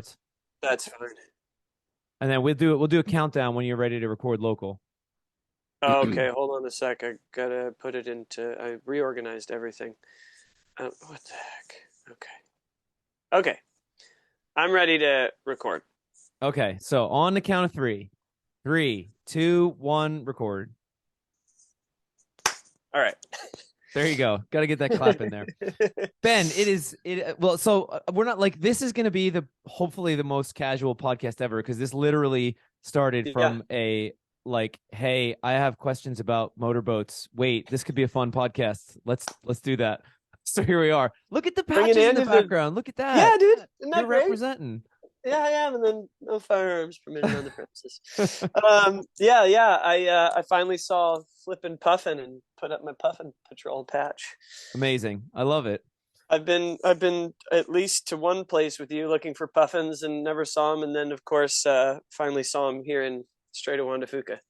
starts. That's fine. And then we'll do a countdown when you're ready to record local. Okay, hold on a sec. I gotta put it into. I reorganized everything. What the heck? Okay. Okay. I'm ready to record. Okay, so on the count of three. 3, 2, 1, record. All right. There you go. Got to get that clap in there. Ben, well, so we're not like, this is going to be hopefully the most casual podcast ever, because this literally started Yeah. from like, hey, I have questions about motorboats. Wait, this could be a fun podcast. Let's do that. So here we are. Look at the Bring it patches in in. the background. Look at that. Yeah, dude. Isn't You're that great? representing. Yeah, I am. And then no firearms permitted on the premises. Yeah. I finally saw Flippin' Puffin and put up my Puffin Patrol patch. Amazing. I love it. I've been at least to one place with you looking for puffins and never saw them, and then of course finally saw them here in Strait of Juan de Fuca.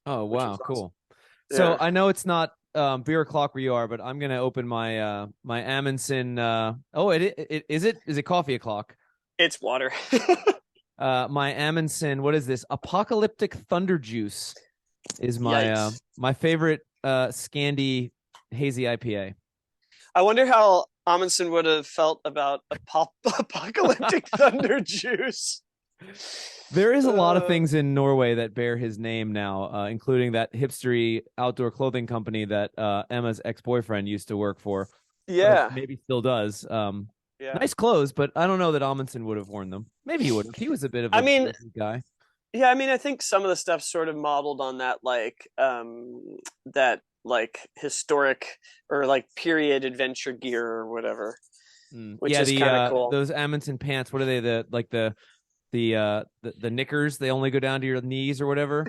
Oh, wow, Awesome. cool. So Yeah. I know it's not beer o'clock where you are, but I'm gonna open my my Amundsen. Is it coffee o'clock? It's water. My Amundsen. What is this? Apocalyptic Thunder Juice is my my favorite Scandi hazy IPA. I wonder how Amundsen would have felt about apocalyptic thunder juice. There is a lot of things in Norway that bear his name now, including that hipstery outdoor clothing company that Emma's ex-boyfriend used to work for. Yeah. Maybe still does. Yeah. Nice clothes, but I don't know that Amundsen would have worn them. Maybe he would have. He was a bit of a guy. Yeah, I mean, I think some of the stuff sort of modeled on that, like historic or like period adventure gear or whatever, which is kind of cool. Those Amundsen pants. What are they? The knickers. They only go down to your knees or whatever.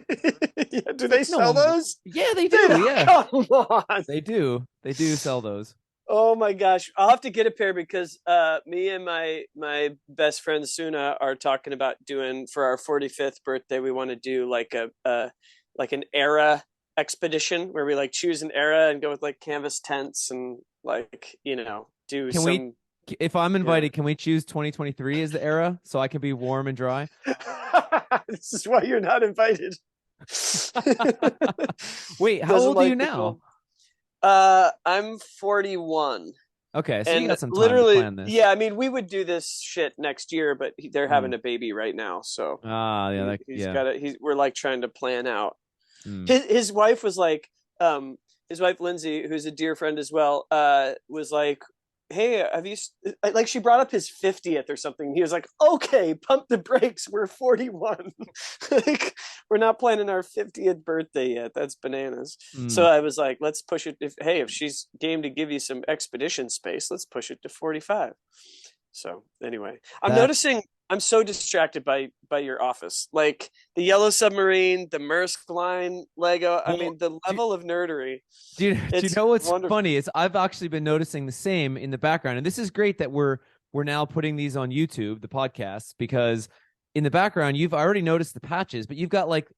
Yeah, do they sell those? Yeah, they do. Yeah, come on. They do. They do sell those. Oh my gosh, I'll have to get a pair because me and my best friend Suna are talking about doing for our 45th birthday. We want to do like an era expedition where we like choose an era and go with like canvas tents and like if I'm invited, can we choose 2023 as the era so I can be warm and dry? This is why you're not invited. Wait, how old are you now? I'm 41. Okay, so and you got some time to plan this. Yeah, I mean, we would do this shit next year, but they're having a baby right now, so we're like trying to plan out. His wife was like, his wife Lindsay, who's a dear friend as well, was like, hey, have you like, she brought up his 50th or something. He was like, okay, pump the brakes, we're 41. Like, we're not planning our 50th birthday yet. That's bananas. So I was like, let's push it. If she's game to give you some expedition space, let's push it to 45. So anyway, I'm noticing I'm so distracted by your office, like the Yellow Submarine, the Maersk line, Lego. I mean, the level of nerdery. Do you know what's funny? Is I've actually been noticing the same in the background, and this is great that we're now putting these on YouTube, the podcasts, because in the background you've already noticed the patches, but you've got like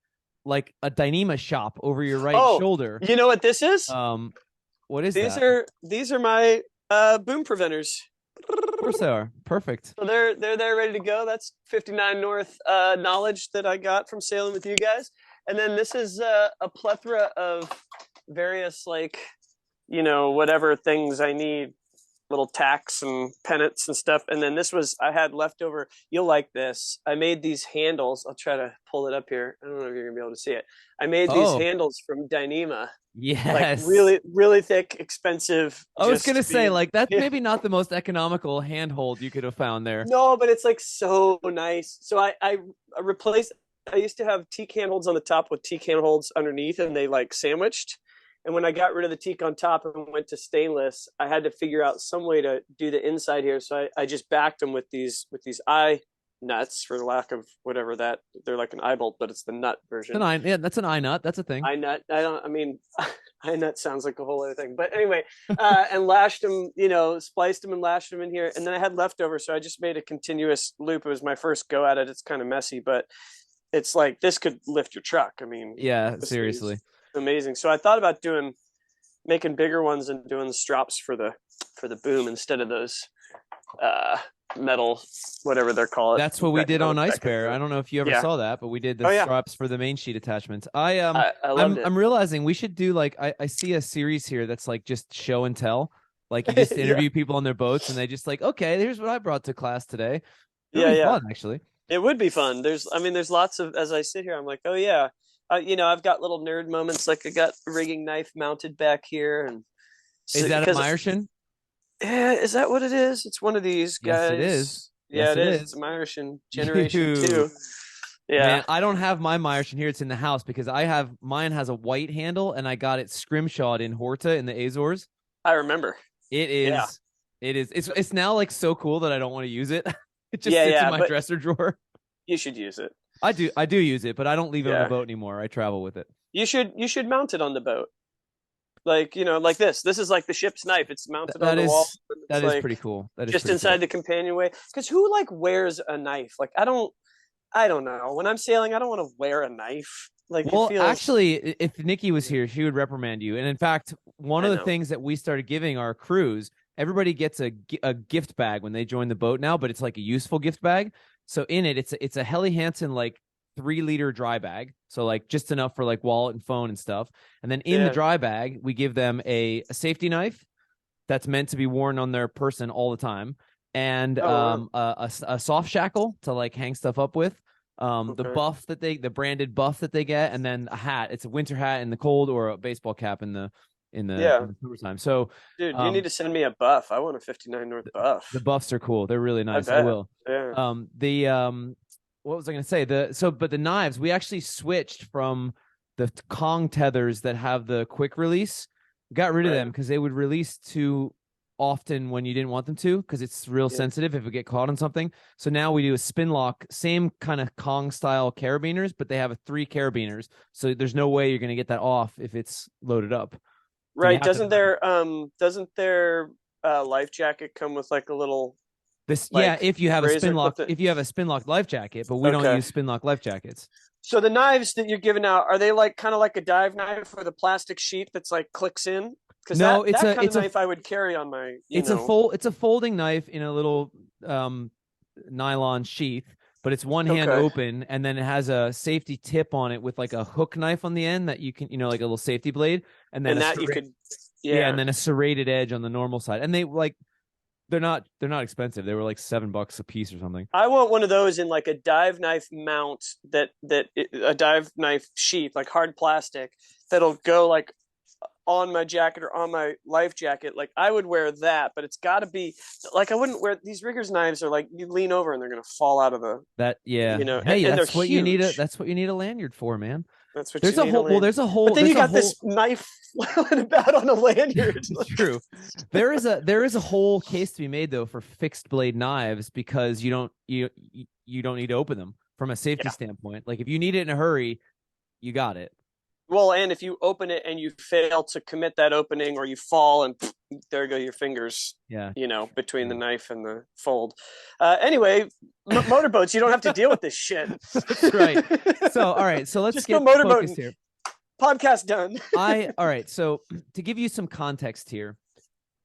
a Dyneema shop over your right shoulder. You know what this is? What is these are my boom preventers. Of course they are. Perfect. So they're there ready to go. That's 59 North knowledge that I got from sailing with you guys. And then this is a plethora of various, like, whatever things I need, little tacks and pennants and stuff. And then I had leftover. You'll like this. I made these handles. I'll try to pull it up here. I don't know if you're gonna be able to see it. I made these handles from Dyneema. Yes. Like really, really thick, expensive. I was going to say, like, that's maybe not the most economical handhold you could have found there. No, but it's like so nice. So I replaced, I used to have teak handholds on the top with teak handholds underneath, and they like sandwiched. And when I got rid of the teak on top and went to stainless, I had to figure out some way to do the inside here. So I just backed them with these eye nuts, for lack of whatever that. They're like an eye bolt, but it's the nut version. That's an eye nut. That's a thing. Eye nut. Eye nut sounds like a whole other thing. But anyway, and lashed them, spliced them and lashed them in here. And then I had leftover, so I just made a continuous loop. It was my first go at it. It's kind of messy, but it's like, this could lift your truck. I mean, yeah, seriously. Amazing. So I thought about making bigger ones and doing the strops for the boom instead of those metal, whatever they're called. That's what we did on Ice Bear. I don't know if you ever saw that, but we did the straps for the main sheet attachments. I loved it. I'm realizing we should do like I see a series here that's like just show and tell. Like you just interview people on their boats and they just like, okay, here's what I brought to class today. It'd be fun, actually. It would be fun. There's lots of, as I sit here, I'm like, oh yeah. I've got little nerd moments. Like I got a rigging knife mounted back here. And is that a Meyerson? Yeah, is that what it is? It's one of these guys. Yes, it is. Yeah, it is. It's a Meyerson Generation 2. Yeah. Man, I don't have my Meyerson here. It's in the house because mine has a white handle and I got it scrimshawed in Horta in the Azores. I remember. It is. Yeah. It is. It's now like so cool that I don't want to use it. It just sits in my dresser drawer. You should use it. I do use it, but I don't leave it on the boat anymore. I travel with it. You should mount it on the boat. Like, like this. This is like the ship's knife. It's mounted on the wall. That is pretty cool. That is just inside the companionway. Because who like wears a knife? Like I don't know. When I'm sailing, I don't want to wear a knife. Like, well, actually, if Nikki was here, she would reprimand you. And in fact, one of the things that we started giving our crews, everybody gets a gift bag when they join the boat now, but it's like a useful gift bag. So in it, it's a Helly Hansen like 3-liter dry bag, so like just enough for like wallet and phone and stuff. And then in the dry bag, we give them a safety knife that's meant to be worn on their person all the time, and a soft shackle to like hang stuff up with. The buff the branded buff that they get, and then a hat. It's a winter hat in the cold or a baseball cap in the summertime. So, dude, you need to send me a buff. I want a 59 North buff. The buffs are cool. They're really nice. I will. Yeah. What was I going to say? But the knives, we actually switched from the Kong tethers that have the quick release. We got rid of them because they would release too often when you didn't want them to, because it's real sensitive if it get caught on something. So now we do a spin lock, same kind of Kong style carabiners, but they have 3 carabiners. So there's no way you're going to get that off if it's loaded up. Right. Doesn't their life jacket come with like a little if you have a spin lock life jacket, but we don't use spin lock life jackets. So the knives that you're giving out, are they like kind of like a dive knife with a plastic sheet that's like clicks in? Because it's that kind of knife I would carry on my. It's a folding knife in a little nylon sheath, but it's one hand open, and then it has a safety tip on it with like a hook knife on the end that you can, like a little safety blade, and then and then a serrated edge on the normal side, and they like. They're not expensive. They were like $7 a piece or something. I want one of those in like a dive knife mount a dive knife sheath, like hard plastic, that'll go like on my jacket or on my life jacket. Like I would wear that, but it's got to be like, I wouldn't wear these riggers knives are like you lean over and they're going to fall out of hey, and that's what huge. That's what you need a lanyard for, man. That's what there's a whole. But then you got this knife flailing about on a lanyard. It's true. There is a whole case to be made though for fixed blade knives, because you don't need to open them from a safety standpoint. Like if you need it in a hurry, you got it. Well, and if you open it and you fail to commit that opening, or you fall and there go your fingers, between the knife and the fold. Anyway, motorboats, you don't have to deal with this shit. That's right. So, all right. So let's get focused here. Podcast done. All right. So to give you some context here,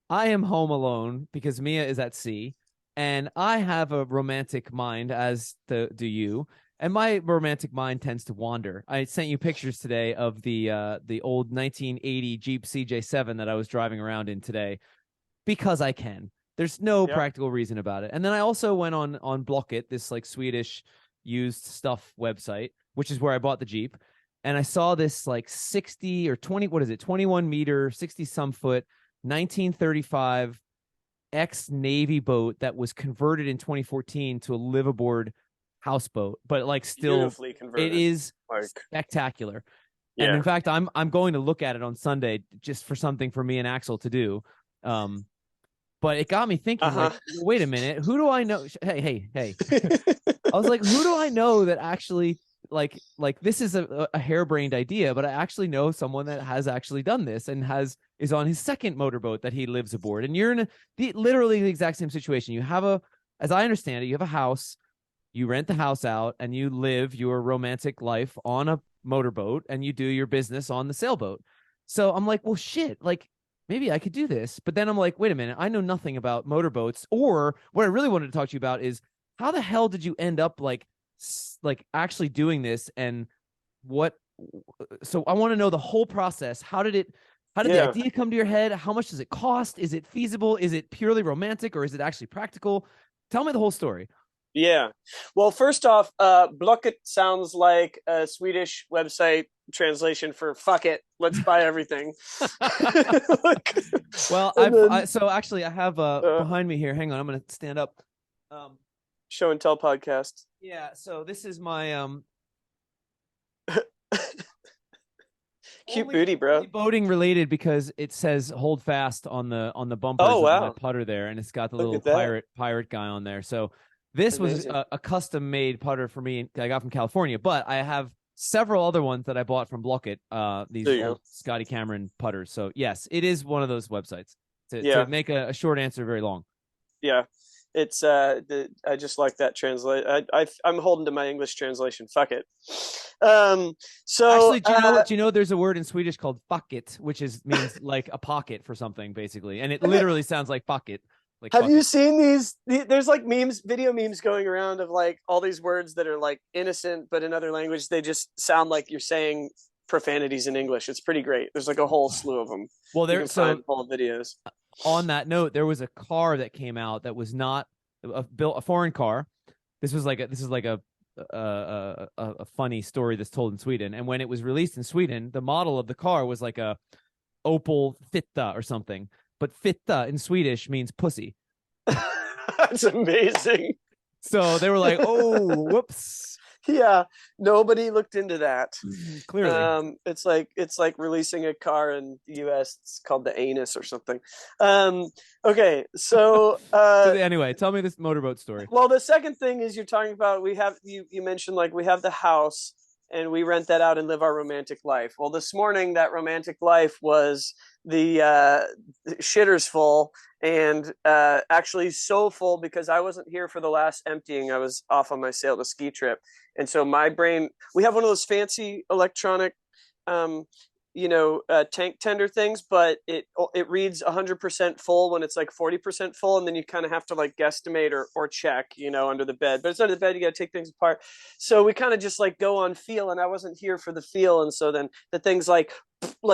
I am home alone because Mia is at sea, and I have a romantic mind, as do you. And my romantic mind tends to wander. I sent you pictures today of the old 1980 Jeep CJ7 that I was driving around in today, because I can. There's no practical reason about it. And then I also went on Blocket, this like Swedish used stuff website, which is where I bought the Jeep. And I saw this like 60 or 20, 21 meter, 60 some foot, 1935 ex-Navy boat that was converted in 2014 to a live-aboard houseboat, but like still it is spectacular. And in fact, I'm going to look at it on Sunday just for something for me and Axel to do. But it got me thinking, like, wait a minute, who do I know? Hey. I was like, who do I know that actually like this is a harebrained idea, but I actually know someone that has actually done this and is on his second motorboat that he lives aboard. And you're in literally the exact same situation. You have as I understand it, you have a house. You rent the house out and you live your romantic life on a motorboat, and you do your business on the sailboat. So I'm like, well, shit, like maybe I could do this. But then I'm like, wait a minute, I know nothing about motorboats. Or what I really wanted to talk to you about is how the hell did you end up like actually doing this, and what? So I want to know the whole process. How did the idea come to your head? How much does it cost? Is it feasible? Is it purely romantic, or is it actually practical? Tell me the whole story. Yeah. Well, first off, Blocket sounds like a Swedish website translation for "fuck it, let's buy everything." Well, so actually I have behind me here. Hang on, I'm going to stand up. Show and tell podcast. Yeah. So this is my cute booty, bro. Boating related, because it says "hold fast" on the bumpers of my putter there, and it's got the little pirate guy on there. So this was a custom made putter for me. I got from California, but I have several other ones that I bought from Blocket. These old Scotty Cameron putters. So yes, it is one of those websites. To make a short answer very long. Yeah. It's I just like that translate. I'm holding to my English translation. Fuck it. So actually, do you know there's a word in Swedish called "facket," which means like a pocket for something, basically, and it literally sounds like "pocket." Like, have you seen these? There's like video memes going around of like all these words that are like innocent, but in other language they just sound like you're saying profanities in English. It's pretty great. There's like a whole slew of them. Well, there's whole videos. On that note, there was a car that came out that was not a foreign car. This is like a funny story that's told in Sweden. And when it was released in Sweden, the model of the car was like a Opel Fitta or something. But Fitta in Swedish means pussy. That's amazing. So they were like, "Oh, whoops." Yeah, nobody looked into that. Clearly, it's like releasing a car in the U.S. It's called the anus or something. Okay, so anyway, tell me this motorboat story. Well, the second thing is you're talking about you mentioned like we have the house and we rent that out and live our romantic life. Well, this morning that romantic life was the shitters full, and actually so full because I wasn't here for the last emptying. I was off on my sail to ski trip, and so my brain, we have one of those fancy electronic tank tender things, but it reads 100% full when it's like 40% full, and then you kind of have to like guesstimate or check under the bed. But it's under the bed, you got to take things apart. So we kind of just like go on feel, and I wasn't here for the feel, and so then the thing's like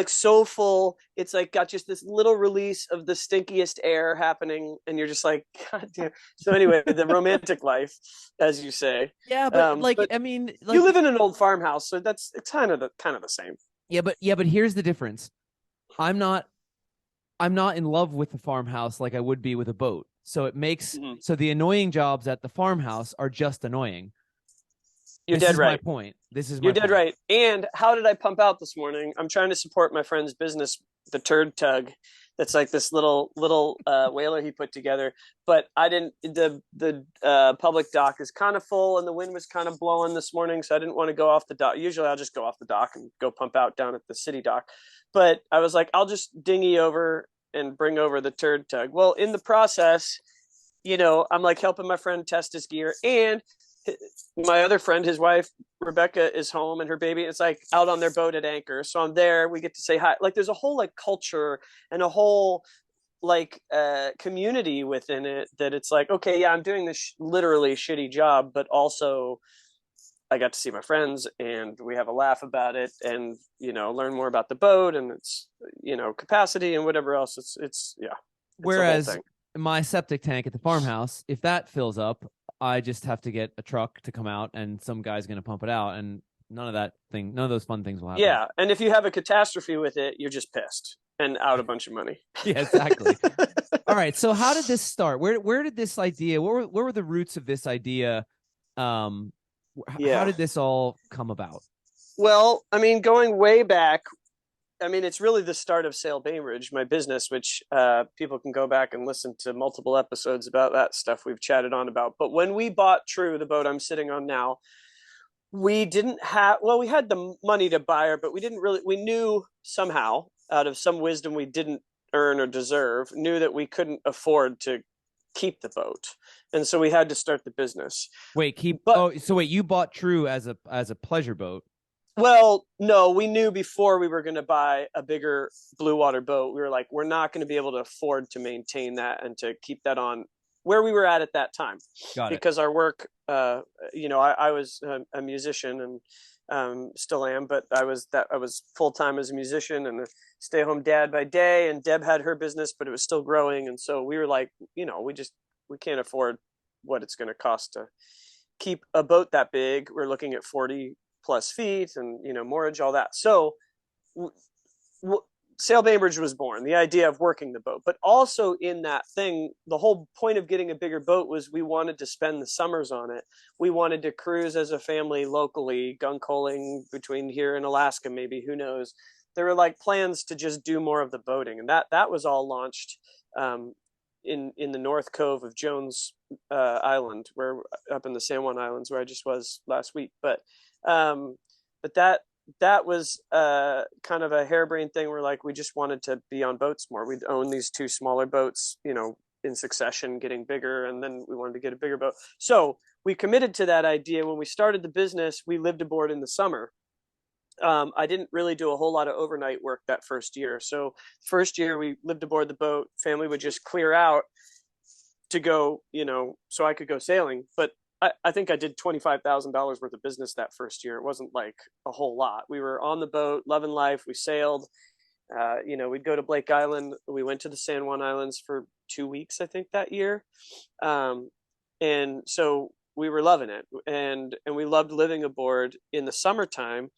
so full, it's like got just this little release of the stinkiest air happening, and you're just like, God damn. So anyway, the romantic life, as you say. Yeah, but I mean, you live in an old farmhouse, so it's kind of the same. Yeah, but here's the difference. I'm not in love with the farmhouse like I would be with a boat. So it makes so the annoying jobs at the farmhouse are just annoying. You're dead right. My point. You're dead right. And how did I pump out this morning? I'm trying to support my friend's business, the Turd Tug. That's like this little whaler he put together. But I didn't. The public dock is kind of full, and the wind was kind of blowing this morning, so I didn't want to go off the dock. Usually, I'll just go off the dock and go pump out down at the city dock. But I was like, I'll just dinghy over and bring over the Turd Tug. Well, in the process, I'm like helping my friend test his gear, and my other friend, his wife Rebecca, is home, and her baby is like out on their boat at anchor. So I'm there. We get to say hi. Like there's a whole like culture and a whole like community within it that it's like, okay, yeah, I'm doing this literally shitty job, but also I got to see my friends and we have a laugh about it, and learn more about the boat and its capacity and whatever else. It's Whereas my septic tank at the farmhouse, if that fills up, I just have to get a truck to come out, and some guy's going to pump it out, and none of those fun things will happen. Yeah, and if you have a catastrophe with it, you're just pissed and out a bunch of money. Yeah, exactly. All right, so how did this start? Where did this idea? Where were the roots of this idea? How did this all come about? Well, I mean, going way back, it's really the start of Sail Bainbridge, my business, which people can go back and listen to multiple episodes about that stuff we've chatted on about. But when we bought True, the boat I'm sitting on now, we had the money to buy her, but we knew somehow, out of some wisdom we didn't earn or deserve, knew that we couldn't afford to keep the boat. And so we had to start the business. Wait, you bought True as a pleasure boat? Well, no, we knew before we were going to buy a bigger blue water boat. We were like, we're not going to be able to afford to maintain that and to keep that on where we were at that time. Got it. Because our work, I was a musician and still am, but I was full time as a musician and a stay home dad by day. And Deb had her business, but it was still growing. And so we were like, we can't afford what it's going to cost to keep a boat that big. We're looking at 40 plus feet and, moorage, all that. So Sail Bainbridge was born, the idea of working the boat, but also in that thing, the whole point of getting a bigger boat was we wanted to spend the summers on it. We wanted to cruise as a family locally, gung-holing between here and Alaska, maybe, who knows. There were like plans to just do more of the boating. And that was all launched in the North Cove of Jones Island, where up in the San Juan Islands, where I just was last week. But that was kind of a harebrained thing. We're like, we just wanted to be on boats more. We'd own these two smaller boats, in succession, getting bigger. And then we wanted to get a bigger boat. So we committed to that idea. When we started the business, we lived aboard in the summer. I didn't really do a whole lot of overnight work that first year. So first year we lived aboard the boat. Family would just clear out to go, so I could go sailing. But I think I did $25,000 worth of business that first year. It wasn't like a whole lot. We were on the boat, loving life. We sailed. We'd go to Blake Island. We went to the San Juan Islands for 2 weeks, I think, that year. And so we were loving it. And we loved living aboard in the summertime.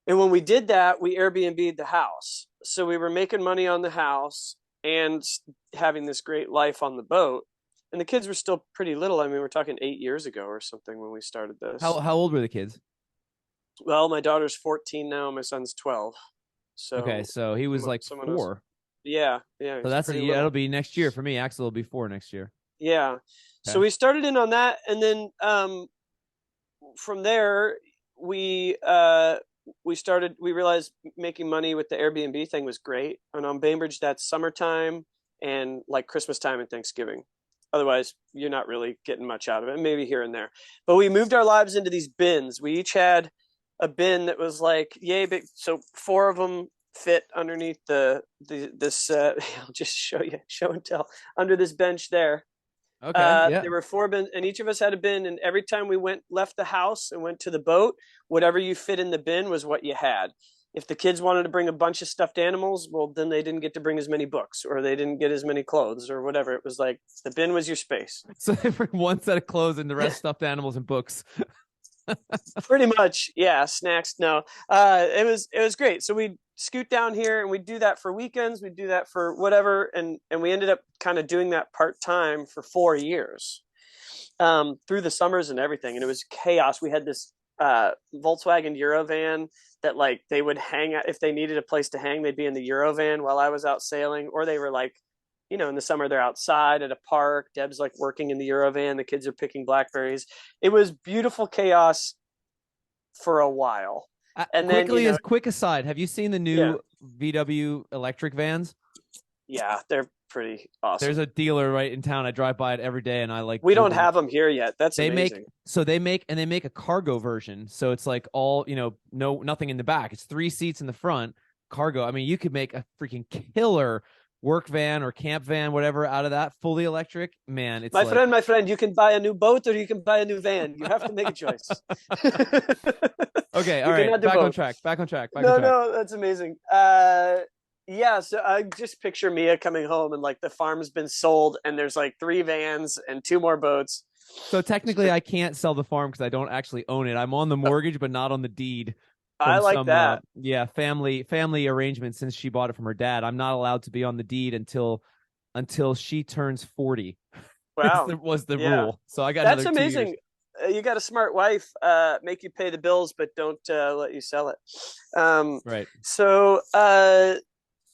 And when we did that, we Airbnb'd the house. So we were making money on the house and having this great life on the boat. And the kids were still pretty little. I mean, we're talking 8 years ago or something when we started this. How old were the kids? Well, my daughter's 14 now. My son's 12. So okay, so he was like 4. Yeah. So that'll be next year for me. Axel will be 4 next year. Yeah. Okay. So we started in on that, and then from there we realized making money with the Airbnb thing was great. And on Bainbridge, that's summertime and like Christmas time and Thanksgiving. Otherwise, you're not really getting much out of it, maybe here and there. But we moved our lives into these bins. We each had a bin that was like yay big. So 4 of them fit underneath this. I'll just show and tell under this bench there. Okay. Yeah. There were 4 bins, and each of us had a bin. And every time we left the house and went to the boat, whatever you fit in the bin was what you had. If the kids wanted to bring a bunch of stuffed animals, well, then they didn't get to bring as many books, or they didn't get as many clothes, or whatever. It was like the bin was your space. So they bring one set of clothes and the rest stuffed animals and books. Pretty much, yeah. Snacks, no. It was great. So we'd scoot down here and we'd do that for weekends. We'd do that for whatever, and we ended up kind of doing that part-time for 4 years, through the summers and everything. And it was chaos. We had this Volkswagen Eurovan that like they would hang out if they needed a place to hang. They'd be in the Eurovan while I was out sailing, or they were like, in the summer they're outside at a park. Deb's like working in the Eurovan. The kids are picking blackberries. It was beautiful chaos for a while. And quickly, as quick aside, have you seen the new VW electric vans? Yeah, they're pretty awesome. There's a dealer right in town. I drive by it every day, and I like. We don't have them here yet. That's amazing. They make a cargo version. So it's like all nothing in the back. It's 3 seats in the front, cargo. I mean, you could make a freaking killer work van or camp van, whatever, out of that, fully electric. Man, it's my friend, you can buy a new boat or you can buy a new van. You have to make a choice. Okay, all right. Back on track. No, that's amazing. Yeah, so I just picture Mia coming home and like the farm's been sold and there's like 3 vans and 2 more boats. So technically I can't sell the farm because I don't actually own it. I'm on the mortgage, but not on the deed. I like that. Family arrangement since she bought it from her dad. I'm not allowed to be on the deed until she turns 40. Wow. was the rule. So I got That's amazing. You got a smart wife, make you pay the bills, but don't let you sell it. Right. So at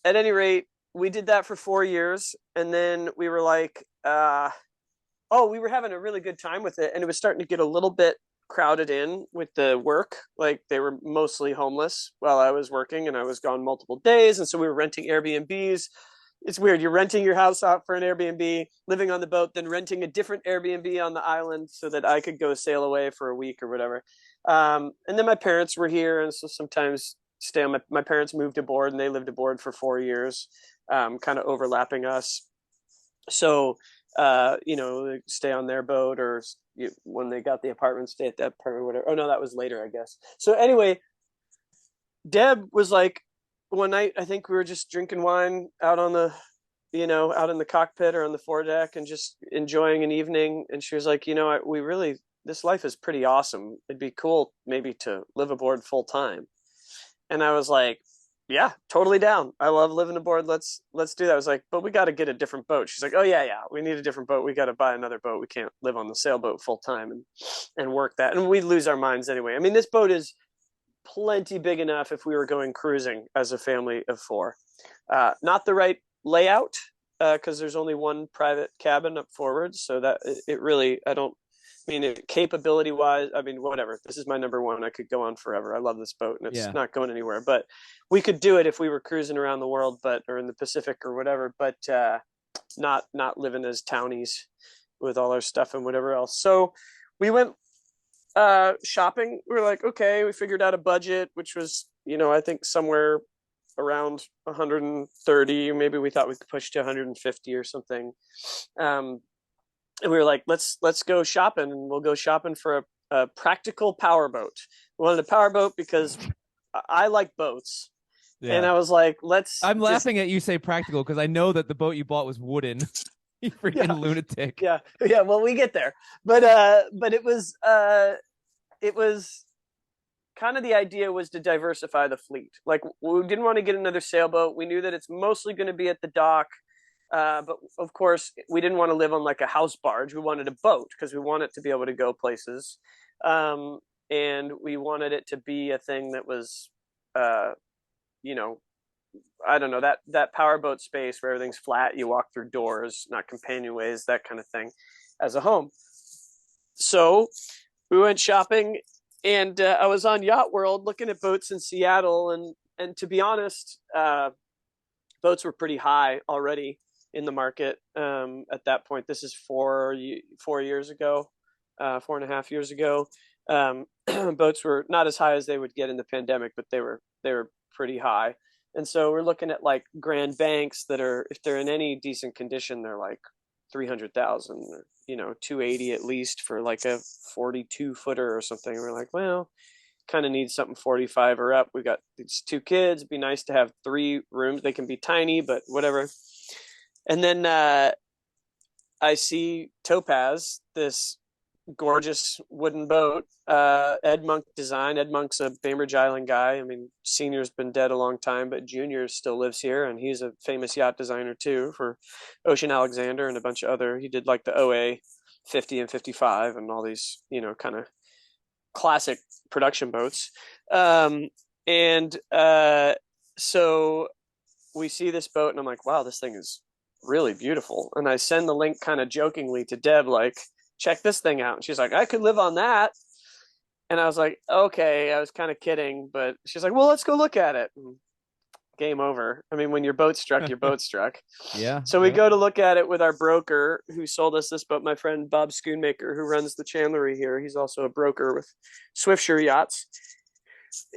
any rate, we did that for 4 years. And then we were like, we were having a really good time with it. And it was starting to get a little bit crowded in with the work. Like they were mostly homeless while I was working, and I was gone multiple days. And so we were renting Airbnbs. it's weird. You're renting your house out for an Airbnb, living on the boat, then renting a different Airbnb on the island so that I could go sail away for a week or whatever. And then my parents were here, and so sometimes stay on. My parents moved aboard, and they lived aboard for 4 years, kind of overlapping us. So stay on their boat, or when they got the apartment, stay at that apartment, or whatever. Oh no, that was later, I guess. So anyway, Deb was like, one night, I think we were just drinking wine out on the, out in the cockpit or on the foredeck and just enjoying an evening. And she was like, this life is pretty awesome. It'd be cool maybe to live aboard full time. And I was like, yeah, totally down. I love living aboard. Let's do that. I was like, but we got to get a different boat. She's like, oh yeah, we need a different boat. We got to buy another boat. We can't live on the sailboat full time and work that. And we lose our minds anyway. I mean, this boat is plenty big enough if we were going cruising as a family of 4. Not the right layout, because there's only one private cabin up forward, so that it really, capability wise, whatever. This is my number one. I could go on forever. I love this boat, and it's not going anywhere. But we could do it if we were cruising around the world, or in the Pacific or whatever. But not living as townies with all our stuff and whatever else. So we went shopping. We were like, okay, we figured out a budget, which was, I think somewhere around 130. Maybe we thought we could push to 150 or something. And we were like, let's go shopping, and we'll go shopping for a practical power boat. We wanted a power boat because I like boats. Yeah. And I was like, I'm laughing at you say practical because I know that the boat you bought was wooden. You freaking lunatic. Yeah. Well, we get there, but it was kind of, the idea was to diversify the fleet. Like, we didn't want to get another sailboat. We knew that it's mostly going to be at the dock. But of course we didn't want to live on like a house barge. We wanted a boat because we want it to be able to go places. And we wanted it to be a thing that was, I don't know, that powerboat space where everything's flat, you walk through doors, not companionways, that kind of thing, as a home. So we went shopping, and I was on Yacht World looking at boats in Seattle, and to be honest, boats were pretty high already in the market at that point. This is 4 years ago, 4.5 years ago. Boats were not as high as they would get in the pandemic, but they were pretty high. And so we're looking at like Grand Banks that are, if they're in any decent condition, they're like 300,000, 280 at least for like a 42 footer or something. We're like, well, kind of need something 45 or up. We got these 2 kids. It'd be nice to have 3 rooms. They can be tiny, but whatever. And then I see Topaz, this gorgeous wooden boat, Ed Monk design. Ed Monk's a Bainbridge Island guy. I mean, Senior's been dead a long time, but Junior still lives here, and he's a famous yacht designer too for Ocean Alexander and a bunch of other. He did like the OA 50 and 55 and all these, kind of classic production boats. So we see this boat, and I'm like, wow, this thing is really beautiful. And I send the link kind of jokingly to Deb, like, check this thing out. And she's like, I could live on that. And I was like, okay, I was kind of kidding, but she's like, well, let's go look at it. And game over. I mean, when your boat's struck, your boat's struck. Yeah. So we go to look at it with our broker who sold us this boat, my friend Bob Schoonmaker, who runs the chandlery here. He's also a broker with Swiftsure Yachts.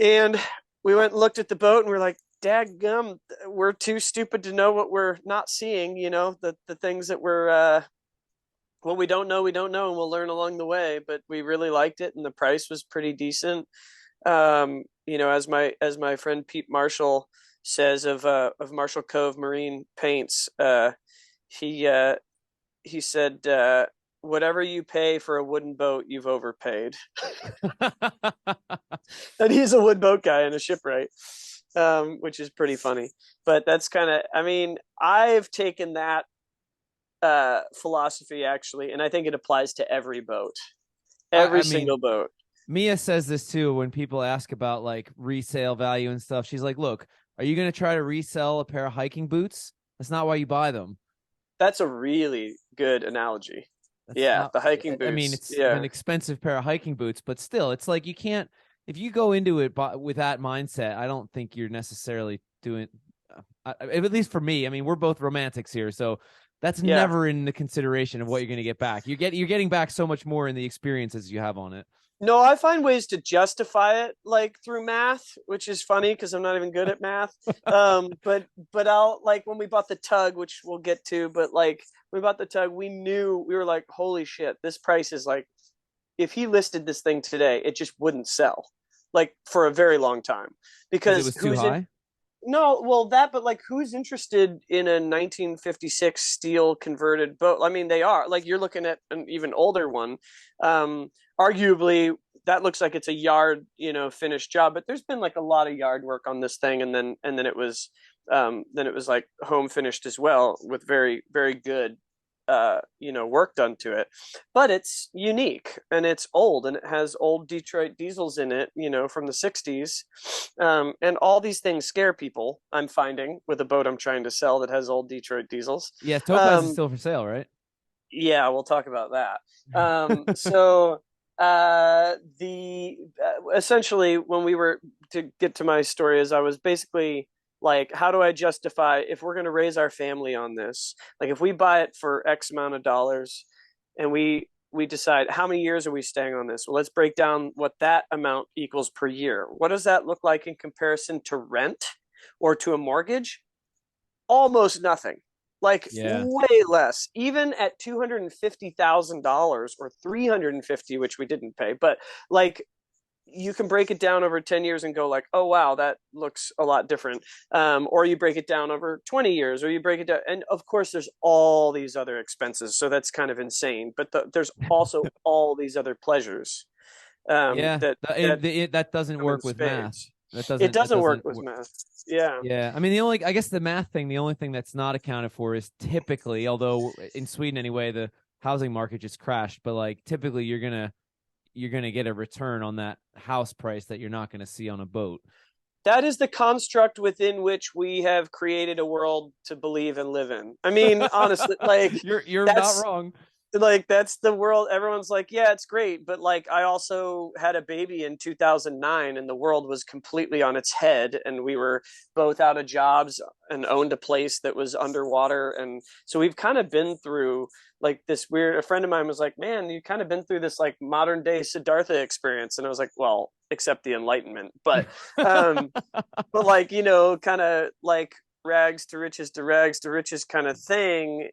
And we went and looked at the boat, and we're like, dadgum, we're too stupid to know what we're not seeing, the things that we're, what we don't know, and we'll learn along the way. But we really liked it, and the price was pretty decent. As my friend Pete Marshall says of Marshall Cove Marine Paints, he said, whatever you pay for a wooden boat, you've overpaid. And he's a wood boat guy and a shipwright, which is pretty funny. But that's kind of, I've taken that philosophy actually, and I think it applies to every boat, every single boat. Mia says this too when people ask about like resale value and stuff. She's like, look, are you going to try to resell a pair of hiking boots? That's not why you buy them. That's a really good analogy. The hiking boots. It's an expensive pair of hiking boots, but still, it's like you can't, if you go into it with that mindset, I don't think you're necessarily doing, at least for me, I mean, we're both romantics here, so that's never in the consideration of what you're going to get back. You're getting back so much more in the experiences you have on it. No, I find ways to justify it, like through math, which is funny because I'm not even good at math. But I'll, like, when we bought the tug, which we'll get to, but like when we bought the tug, we were like, holy shit, this price is like, if he listed this thing today, it just wouldn't sell, like, for a very long time, because it was too high. No, well, but like, who's interested in a 1956 steel converted boat? I mean, they are, like, you're looking at an even older one. Arguably, that looks like it's a yard, finished job, but there's been like a lot of yard work on this thing, and then it was like home finished as well, with very, very good work done to it. But it's unique, and it's old, and it has old Detroit diesels in it, from the 60s. And all these things scare people, I'm finding, with a boat I'm trying to sell that has old Detroit diesels. Yeah, Topaz is still for sale, right? Yeah, we'll talk about that. So essentially, when we were, to get to my story, is I was basically like, how do I justify, if we're going to raise our family on this? Like, if we buy it for X amount of dollars, and we decide how many years are we staying on this? Well, let's break down what that amount equals per year. What does that look like in comparison to rent or to a mortgage? Almost nothing. Like, way less. Even at $250,000 or $350,000, which we didn't pay, but like, you can break it down over 10 years and go like, oh, wow, that looks a lot different. Or you break it down over 20 years, or you break it down. And of course, there's all these other expenses. So that's kind of insane. But there's also all these other pleasures. That doesn't work with math. It doesn't work with math. Yeah. Yeah. I mean, I guess the math thing, the only thing that's not accounted for is typically, although in Sweden anyway, the housing market just crashed, but like typically you're going to get a return on that house price that you're not going to see on a boat. That is the construct within which we have created a world to believe and live in. I mean, honestly, like, you're not wrong. Like, that's the world. Everyone's like, yeah, it's great, but like, I also had a baby in 2009, and the world was completely on its head, and we were both out of jobs and owned a place that was underwater. And so we've kind of been through like this weird, a friend of mine was like, man, you kind of been through this like modern day Siddhartha experience. And I was like, well, except the Enlightenment, but but like, kind of like rags to riches kind of thing.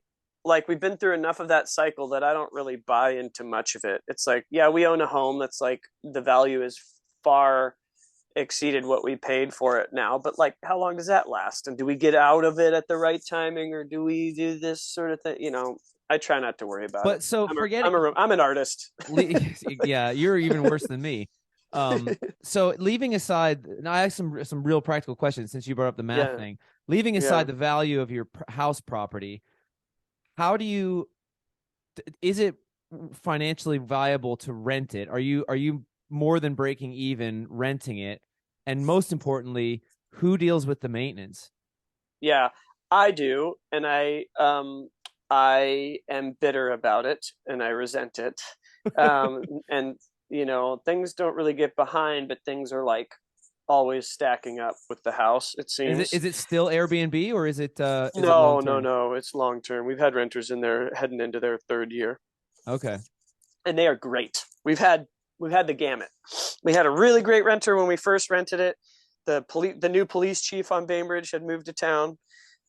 Like, we've been through enough of that cycle that I don't really buy into much of it. It's like, yeah, we own a home that's like, the value is far exceeded what we paid for it now, but like, how long does that last? And do we get out of it at the right timing, or do we do this sort of thing? I try not to worry about it. But so I'm an artist. Yeah, you're even worse than me. So leaving aside, now I have some real practical questions since you brought up the math thing. Leaving aside the value of your house property, is it financially viable to rent it? Are you more than breaking even renting it? And most importantly, who deals with the maintenance? Yeah, I do. And I am bitter about it, and I resent it. And things don't really get behind, but things are like always stacking up with the house, it seems. Is it still Airbnb, or is it no, it's long term. We've had renters in there heading into their third year. Okay. And they are great. We've had the gamut. We had a really great renter when we first rented it. The new police chief on Bainbridge had moved to town.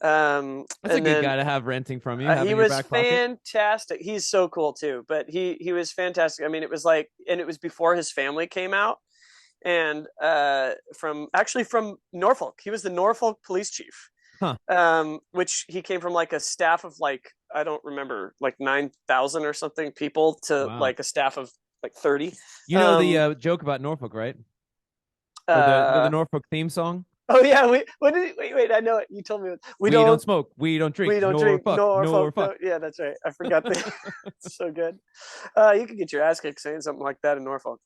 That's a good guy to have renting from you. He was fantastic. He's so cool too, but he was fantastic. I mean, it was like, and it was before his family came out, and from Norfolk. He was the Norfolk police chief. Which he came from like a staff of like, I don't remember, like 9,000 or something people to like a staff of like 30. You know the joke about Norfolk, right? The Norfolk theme song. Oh yeah, wait, I know it. You told me. We don't smoke, we don't drink, we don't drink, Norfolk. No, yeah, that's right. I forgot that. It's so good. You could get your ass kicked saying something like that in Norfolk.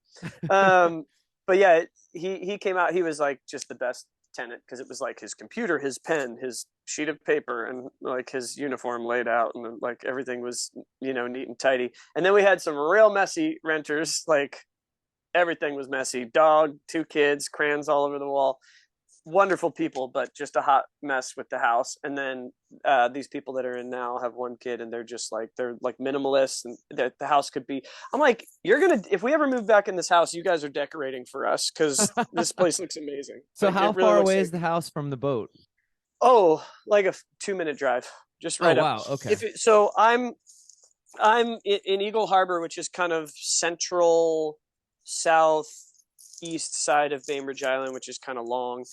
But yeah, he came out. He was like just the best tenant, because it was like his computer, his pen, his sheet of paper, and like his uniform laid out, and like everything was neat and tidy. And then we had some real messy renters. Like, everything was messy. Dog, 2 kids, crayons all over the wall. wonderful people, but just a hot mess with the house. And then these people that are in now have one kid, and they're like minimalists, and the house could be. I'm like, if we ever move back in this house, you guys are decorating for us, because this place looks amazing. So how far away is the house from the boat? Oh, like a 2-minute drive, just right up. Wow, okay. So I'm in Eagle Harbor, which is kind of central southeast side of Bainbridge Island, which is kind of long.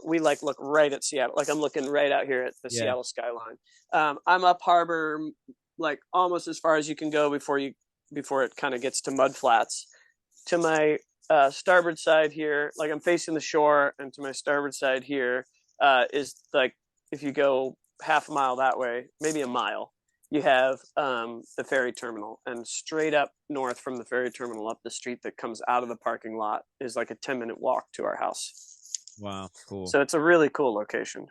We like look right at Seattle. Like I'm looking right out here at the Seattle skyline. I'm up harbor, like almost as far as you can go before it kind of gets to mud flats. To my starboard side here, like I'm facing the shore, and to my starboard side here is like, if you go half a mile that way, maybe a mile, you have the ferry terminal, and straight up north from the ferry terminal, up the street that comes out of the parking lot, is like a 10-minute walk to our house. Wow, cool. So it's a really cool location.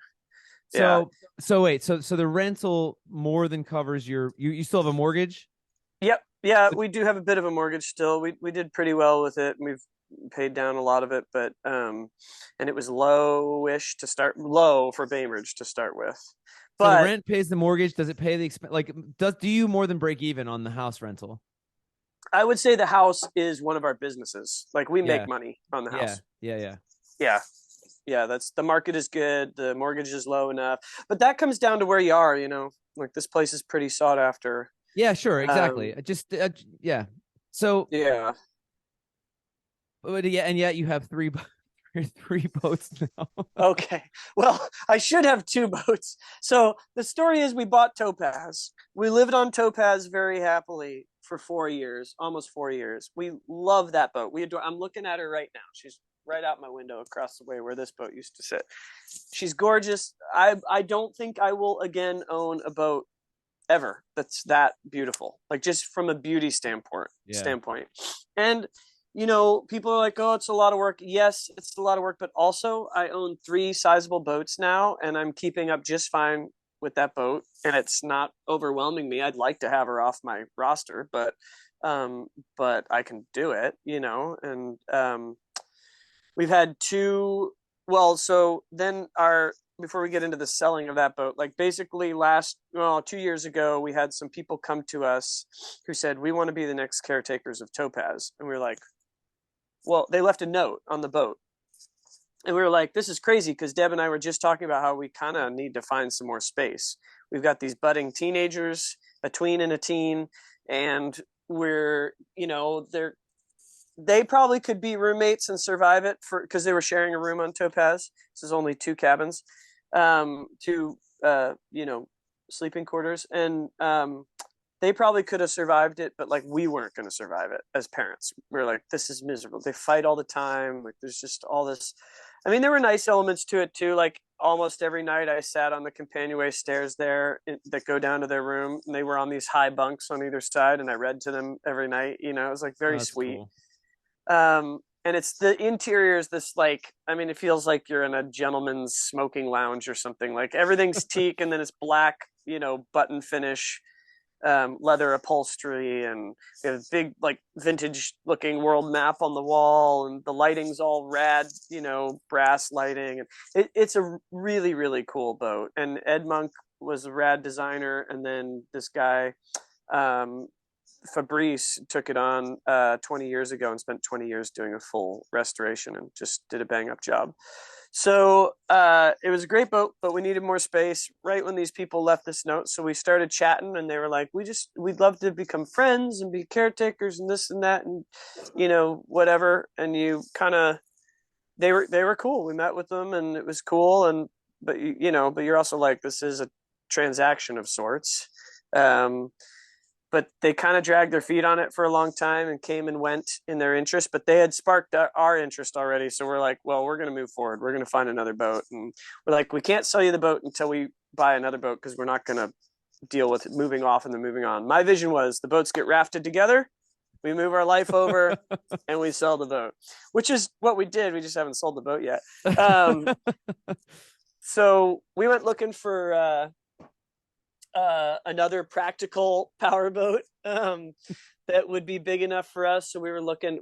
So wait, so the rental more than covers you still have a mortgage? Yep. Yeah, we do have a bit of a mortgage still. We did pretty well with it, and we've paid down a lot of it, but and it was low for Bainbridge to start with. But so the rent pays the mortgage. Does it pay the expense? Like, do you more than break even on the house rental? I would say the house is one of our businesses. Like we make money on the house. Yeah. That's, the market is good. The mortgage is low enough, but that comes down to where you are. Like this place is pretty sought after. Yeah, sure, exactly. So yeah. But and yet you have three boats now. Okay. Well, I should have 2 boats. So the story is, we bought Topaz. We lived on Topaz very happily for 4 years, almost 4 years. We love that boat. I'm looking at her right now. She's right out my window across the way where this boat used to sit. She's gorgeous. I don't think I will again own a boat ever that's that beautiful, like just from a beauty standpoint. And people are like, oh, it's a lot of work. Yes, it's a lot of work, but also I own 3 sizable boats now, and I'm keeping up just fine with that boat, and it's not overwhelming me. I'd like to have her off my roster, but I can do it, and we've had 2. Well, so then before we get into the selling of that boat, like basically 2 years ago, we had some people come to us who said, we want to be the next caretakers of Topaz. And we were like, well, they left a note on the boat. And we were like, this is crazy, because Deb and I were just talking about how we kind of need to find some more space. We've got these budding teenagers, a tween and a teen, and we're, they probably could be roommates and survive it, because they were sharing a room on Topaz. This is only 2 cabins, 2 sleeping quarters, and they probably could have survived it, but like we weren't going to survive it as parents. We were like, this is miserable. They fight all the time. Like there's just all this. I mean, there were nice elements to it too. Like almost every night I sat on the companionway stairs there that go down to their room, and they were on these high bunks on either side, and I read to them every night. It was like very sweet. Cool. And it's the interior is this, like, I mean, it feels like you're in a gentleman's smoking lounge or something. Like everything's teak, and then it's black, button finish, leather upholstery, and we have a big, like, vintage looking world map on the wall, and the lighting's all rad, brass lighting. And it's a really, really cool boat. And Ed Monk was a rad designer, and then this guy, Fabrice, took it on 20 years ago and spent 20 years doing a full restoration, and just did a bang up job. So it was a great boat, but we needed more space right when these people left this note. So we started chatting, and they were like, we'd love to become friends and be caretakers and this and that, and whatever. And they were cool. We met with them, and it was cool. But you're also like, this is a transaction of sorts. But they kind of dragged their feet on it for a long time and came and went in their interest, but they had sparked our interest already. So we're like, well, we're going to move forward. We're going to find another boat. And we're like, we can't sell you the boat until we buy another boat, because we're not going to deal with it moving off and then moving on. My vision was the boats get rafted together, we move our life over, and we sell the boat, which is what we did. We just haven't sold the boat yet. So we went looking for another practical power boat that would be big enough for us. So we were looking,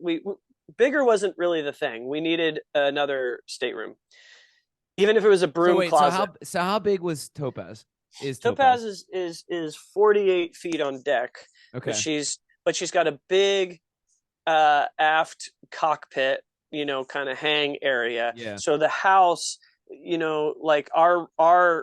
bigger wasn't really the thing. We needed another stateroom. Even if it was a broom closet. So how big was Topaz? Topaz is 48 feet on deck. Okay. But she's got a big aft cockpit, kind of hang area. Yeah. So the house, like our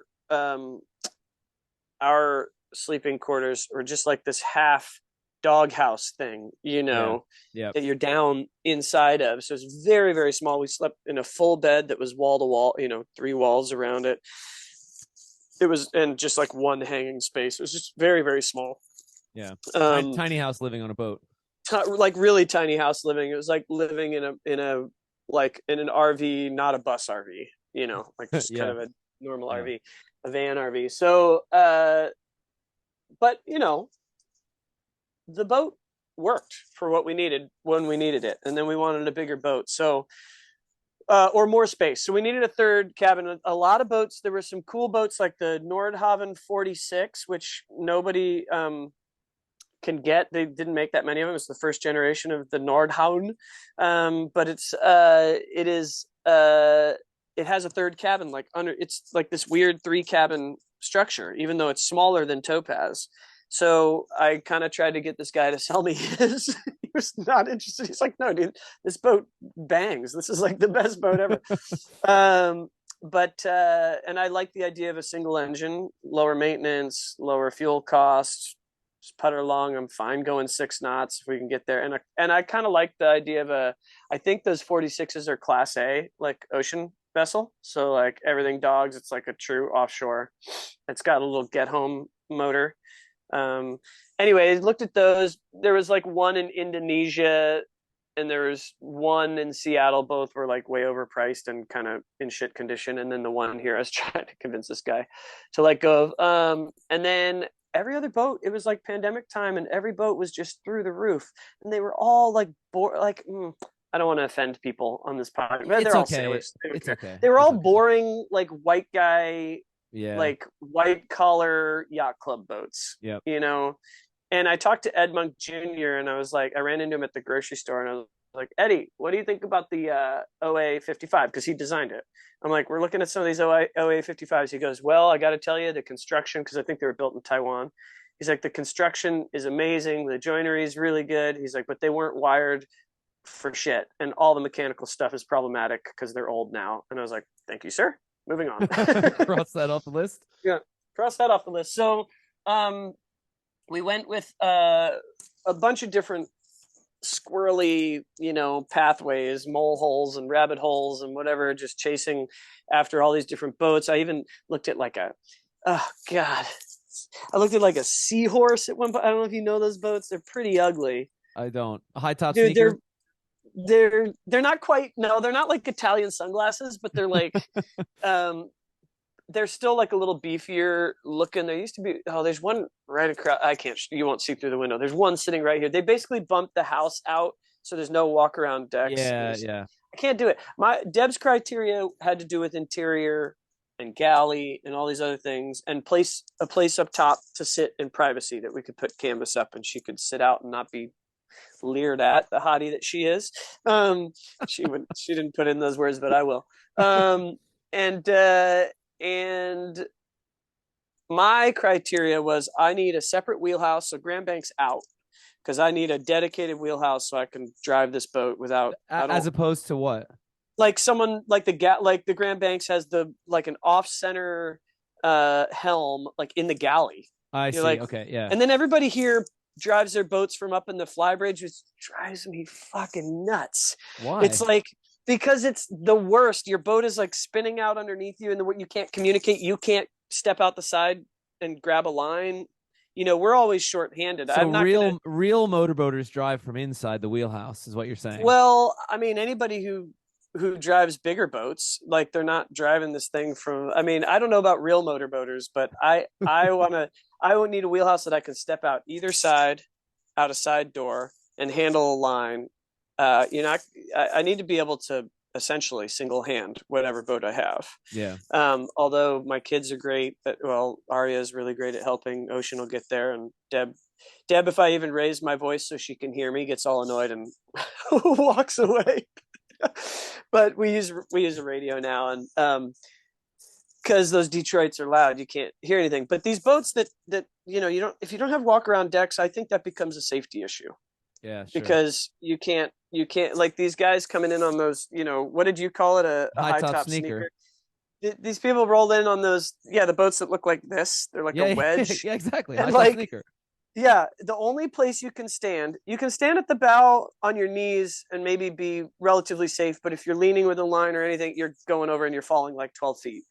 sleeping quarters are just like this half doghouse thing, Yeah. that you're down inside of. So it's very, very small. We slept in a full bed that was wall to wall, 3 walls around it. It was, and just like one hanging space. It was just very, very small. Yeah. Tiny house living on a boat. Like really tiny house living. It was like living in an RV, not a bus RV, like just kind of a normal RV, a van RV. So, but the boat worked for what we needed when we needed it. And then we wanted a bigger boat. So, or more space. So we needed a third cabin. A lot of boats. There were some cool boats like the Nordhavn 46, which nobody can get. They didn't make that many of them. It's the first generation of the Nordhavn, but it has a third cabin. It's like this weird 3 cabin structure, even though it's smaller than Topaz. So I kind of tried to get this guy to sell me his. He was not interested. He's like, no, dude, this boat bangs. This is like the best boat ever. And I like the idea of a single engine, lower maintenance, lower fuel costs, just putter along. I'm fine going 6 knots if we can get there. And I kind of like the idea of I think those 46s are class A, like ocean vessel. So like everything dogs, it's like a true offshore. It's got a little get home motor. Anyway, I looked at those. There was like one in Indonesia and there was one in Seattle. Both were like way overpriced and kind of in shit condition. And then the one here, I was trying to convince this guy to let go of. And then every other boat, it was like pandemic time and every boat was just through the roof. And they were all like, I don't want to offend people on this podcast. They're all sailors. It's okay. They were all boring, like white guy, like white collar yacht club boats. Yeah. And I talked to Ed Monk Jr. and I was like, I ran into him at the grocery store and I was like, Eddie, what do you think about the OA 55? Because he designed it. I'm like, we're looking at some of these OA 55s. He goes, well, I got to tell you, the construction, because I think they were built in Taiwan. He's like, the construction is amazing. The joinery is really good. He's like, but they weren't wired for shit. And all the mechanical stuff is problematic because they're old now. And I was like, thank you, sir. Moving on. Cross that off the list. Yeah, cross that off the list. So we went with a bunch of different squirrely, pathways, mole holes and rabbit holes and whatever, just chasing after all these different boats. I even looked at I looked at like a seahorse at one point. I don't know if you know those boats. They're pretty ugly. I don't. A high top Dude, sneaker? They're not quite, no, they're not like Italian sunglasses, but they're like they're still like a little beefier looking. There used to be, there's one right across, you won't see through the window. There's one sitting right here. They basically bumped the house out so there's no walk around decks. Yeah. I can't do it. Deb's criteria had to do with interior and galley and all these other things, and a place up top to sit in privacy that we could put canvas up and she could sit out and not be leered at, the hottie that she is. She didn't put in those words, but I will. And my criteria was I need a separate wheelhouse, so Grand Bank's out, because I need a dedicated wheelhouse so I can drive this boat without. As opposed to what? Like someone like the Grand Banks has an off-center helm like in the galley. I see. Okay, yeah. And then everybody here drives their boats from up in the flybridge, which drives me fucking nuts. Why? It's like, because it's the worst. Your boat is like spinning out underneath you and you can't communicate. You can't step out the side and grab a line. We're always short-handed. So real motorboaters drive from inside the wheelhouse is what you're saying. Well, I mean, anybody who drives bigger boats, like they're not driving this thing from, I mean, I don't know about real motorboaters, but I would need a wheelhouse that I can step out either side, out a side door and handle a line. I need to be able to essentially single hand whatever boat I have. Yeah. Although my kids are great Aria is really great at helping. Ocean will get there, and Deb, if I even raise my voice so she can hear me, gets all annoyed and walks away. But we use a radio now, and because those Detroits are loud, you can't hear anything. But these boats that if you don't have walk around decks, I think that becomes a safety issue. Yeah, sure. Because you can't like these guys coming in on those, what did you call it, a high top sneaker? These people roll in on those, the boats that look like this. They're like a wedge. Yeah, exactly. And high top sneaker. Yeah, the only place you can stand at the bow on your knees and maybe be relatively safe. But if you're leaning with a line or anything, you're going over and you're falling like 12 feet.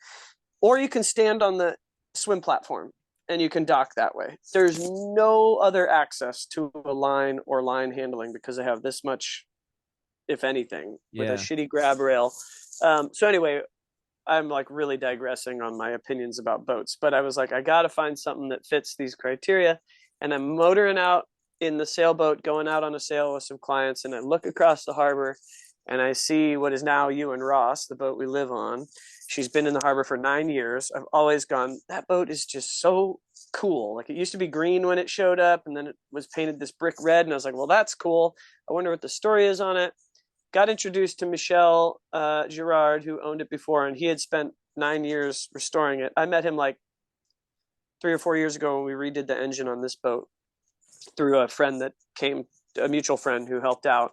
Or you can stand on the swim platform and you can dock that way. There's no other access to a line or line handling because they have this much, if anything, with a shitty grab rail. So anyway, I'm like really digressing on my opinions about boats, but I was like, I got to find something that fits these criteria. And I'm motoring out in the sailboat, going out on a sail with some clients. And I look across the harbor and I see what is now EWEN ROSS, the boat we live on. She's been in the harbor for 9 years. I've always gone, that boat is just so cool. Like, it used to be green when it showed up, and then it was painted this brick red. And I was like, well, that's cool. I wonder what the story is on it. Got introduced to Michel Girard, who owned it before, and he had spent 9 years restoring it. I met him like 3 or 4 years ago when we redid the engine on this boat through a friend that came, a mutual friend who helped out,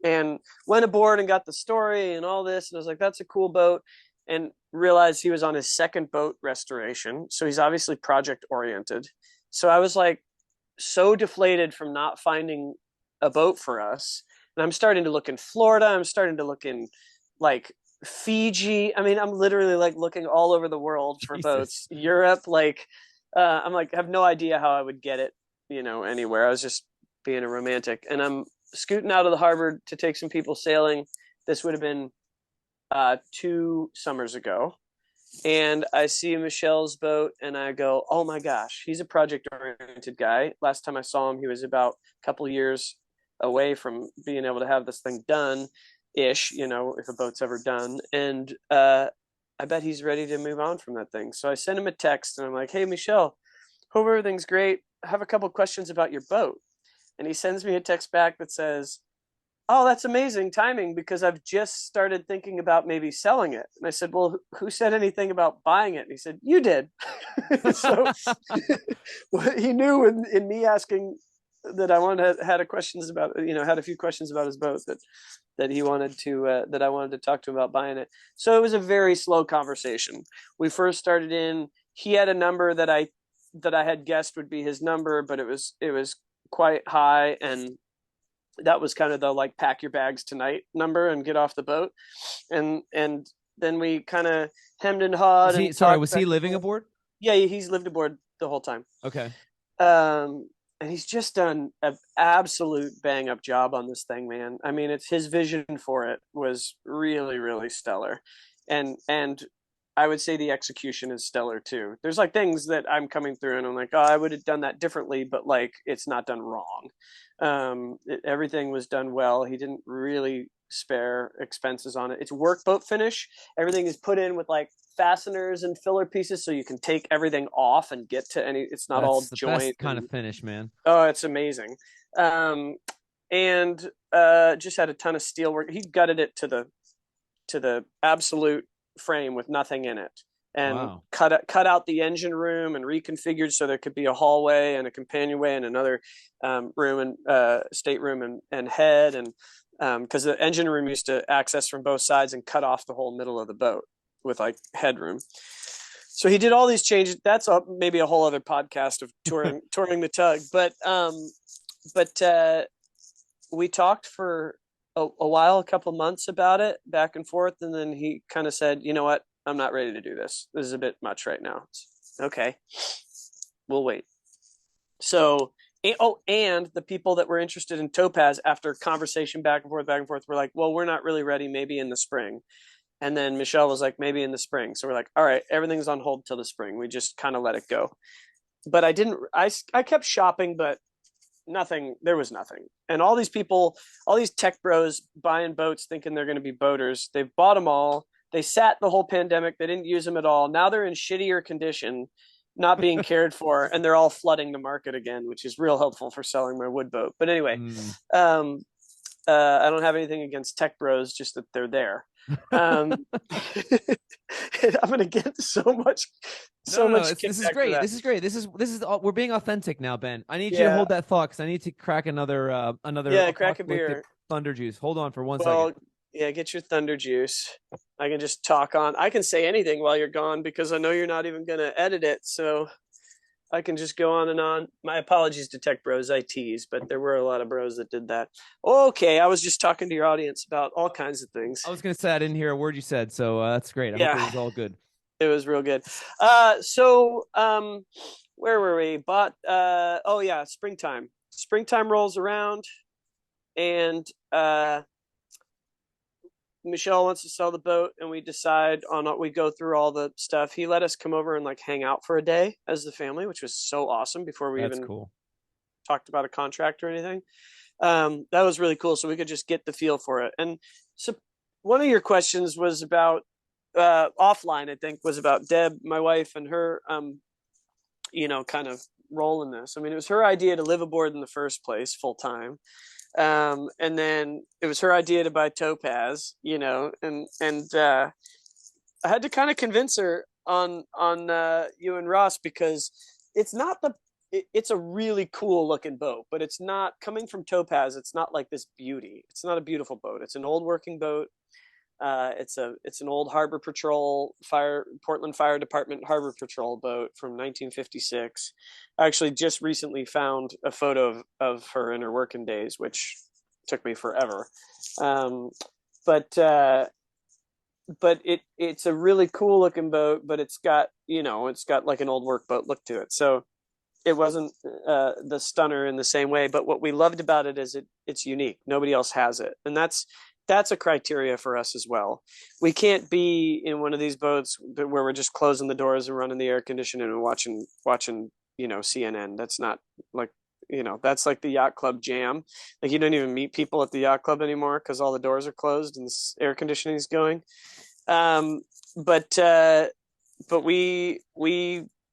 and went aboard and got the story and all this. And I was like, that's a cool boat, and realized he was on his second boat restoration. So he's obviously project oriented. So I was like so deflated from not finding a boat for us. And I'm starting to look in Florida. I'm starting to look in like Fiji. I mean, I'm literally like looking all over the world for boats. Europe, like, I'm like, I have no idea how I would get it, anywhere. I was just being a romantic. And I'm scooting out of the harbor to take some people sailing. This would have been 2 summers ago. And I see Michelle's boat and I go, oh my gosh, he's a project oriented guy. Last time I saw him, he was about a couple years away from being able to have this thing done ish, if a boat's ever done. And I bet he's ready to move on from that thing. So I sent him a text and I'm like, hey, Michelle, hope everything's great. I have a couple questions about your boat. And he sends me a text back that says, oh, that's amazing timing, because I've just started thinking about maybe selling it. And I said, well, who said anything about buying it? And he said, you did. So he knew in me asking that I had a few questions about his boat that he wanted to, that I wanted to talk to him about buying it. So it was a very slow conversation. We first started in, he had a number that I had guessed would be his number, but it was quite high. And that was kind of the like, pack your bags tonight number and get off the boat. And then we kind of hemmed and hawed. Was he living aboard? Yeah, he's lived aboard the whole time. Okay. And he's just done an absolute bang up job on this thing, man. I mean, it's his vision for it was really, really stellar. And I would say the execution is stellar too. There's like things that I'm coming through and I'm like, oh, I would have done that differently, but like, it's not done wrong. Everything was done well. He didn't really spare expenses on it. It's workboat finish. Everything is put in with like fasteners and filler pieces, so you can take everything off and get to any. It's not all joint kind of finish, man. Oh, it's amazing. And just had a ton of steel work. He gutted it to the absolute frame with nothing in it, and cut out the engine room and reconfigured so there could be a hallway and a companionway and another room and stateroom and head, and because the engine room used to access from both sides, and cut off the whole middle of the boat with like headroom. So he did all these changes. That's maybe a whole other podcast of touring the tug. But we talked for a while, a couple months about it, back and forth, and then he kind of said, you know what, I'm not ready to do this. This is a bit much right now. Okay, we'll wait. So, and the people that were interested in Topaz, after conversation back and forth, were like, well, we're not really ready, maybe in the spring. And then Michelle was like, maybe in the spring. So we're like, all right, everything's on hold till the spring. We just kind of let it go. But I kept shopping, but there was nothing. And all these people, all these tech bros buying boats thinking they're going to be boaters, they've bought them all. They sat the whole pandemic. They didn't use them at all. Now they're in shittier condition, not being cared for, and they're all flooding the market again, which is real helpful for selling my wood boat. But anyway, I don't have anything against tech bros, just that they're there. I'm gonna get so much. This is great. This is great. This is we're being authentic now, Ben. I need you to hold that thought because I need to crack another crack a beer. Thunder juice. Hold on for one second. Yeah, get your thunder juice. I can just talk on. I can say anything while you're gone because I know you're not even gonna edit it, so I can just go on and on. My apologies to tech bros, I tease, but there were a lot of bros that did that. Okay, I was just talking to your audience about all kinds of things. I was going to say I didn't hear a word you said, so that's great. I hope it was all good. It was real good. Where were we? Springtime. Springtime rolls around, and Michelle wants to sell the boat, and we decide on we go through all the stuff. He let us come over and like hang out for a day as the family, which was so awesome before we talked about a contract or anything. That was really cool. So we could just get the feel for it. And so one of your questions was about offline, I think, was about Deb, my wife, and her, kind of role in this. I mean, it was her idea to live aboard in the first place full time. And then it was her idea to buy Topaz, and I had to kind of convince her on EWEN ROSS because it's a really cool looking boat, but it's not coming from Topaz. It's not like this beauty. It's not a beautiful boat. It's an old working boat. It's an old Harbor Patrol Portland Fire Department Harbor Patrol boat from 1956. I actually just recently found a photo of her in her working days, which took me forever. But it's a really cool looking boat, but it's got like an old work boat look to it. So it wasn't the stunner in the same way, but what we loved about it is it's unique. Nobody else has it. And that's a criteria for us as well. We can't be in one of these boats where we're just closing the doors and running the air conditioning and watching, CNN. That's not like, that's like the yacht club jam. Like you don't even meet people at the yacht club anymore because all the doors are closed and the air conditioning is going. But we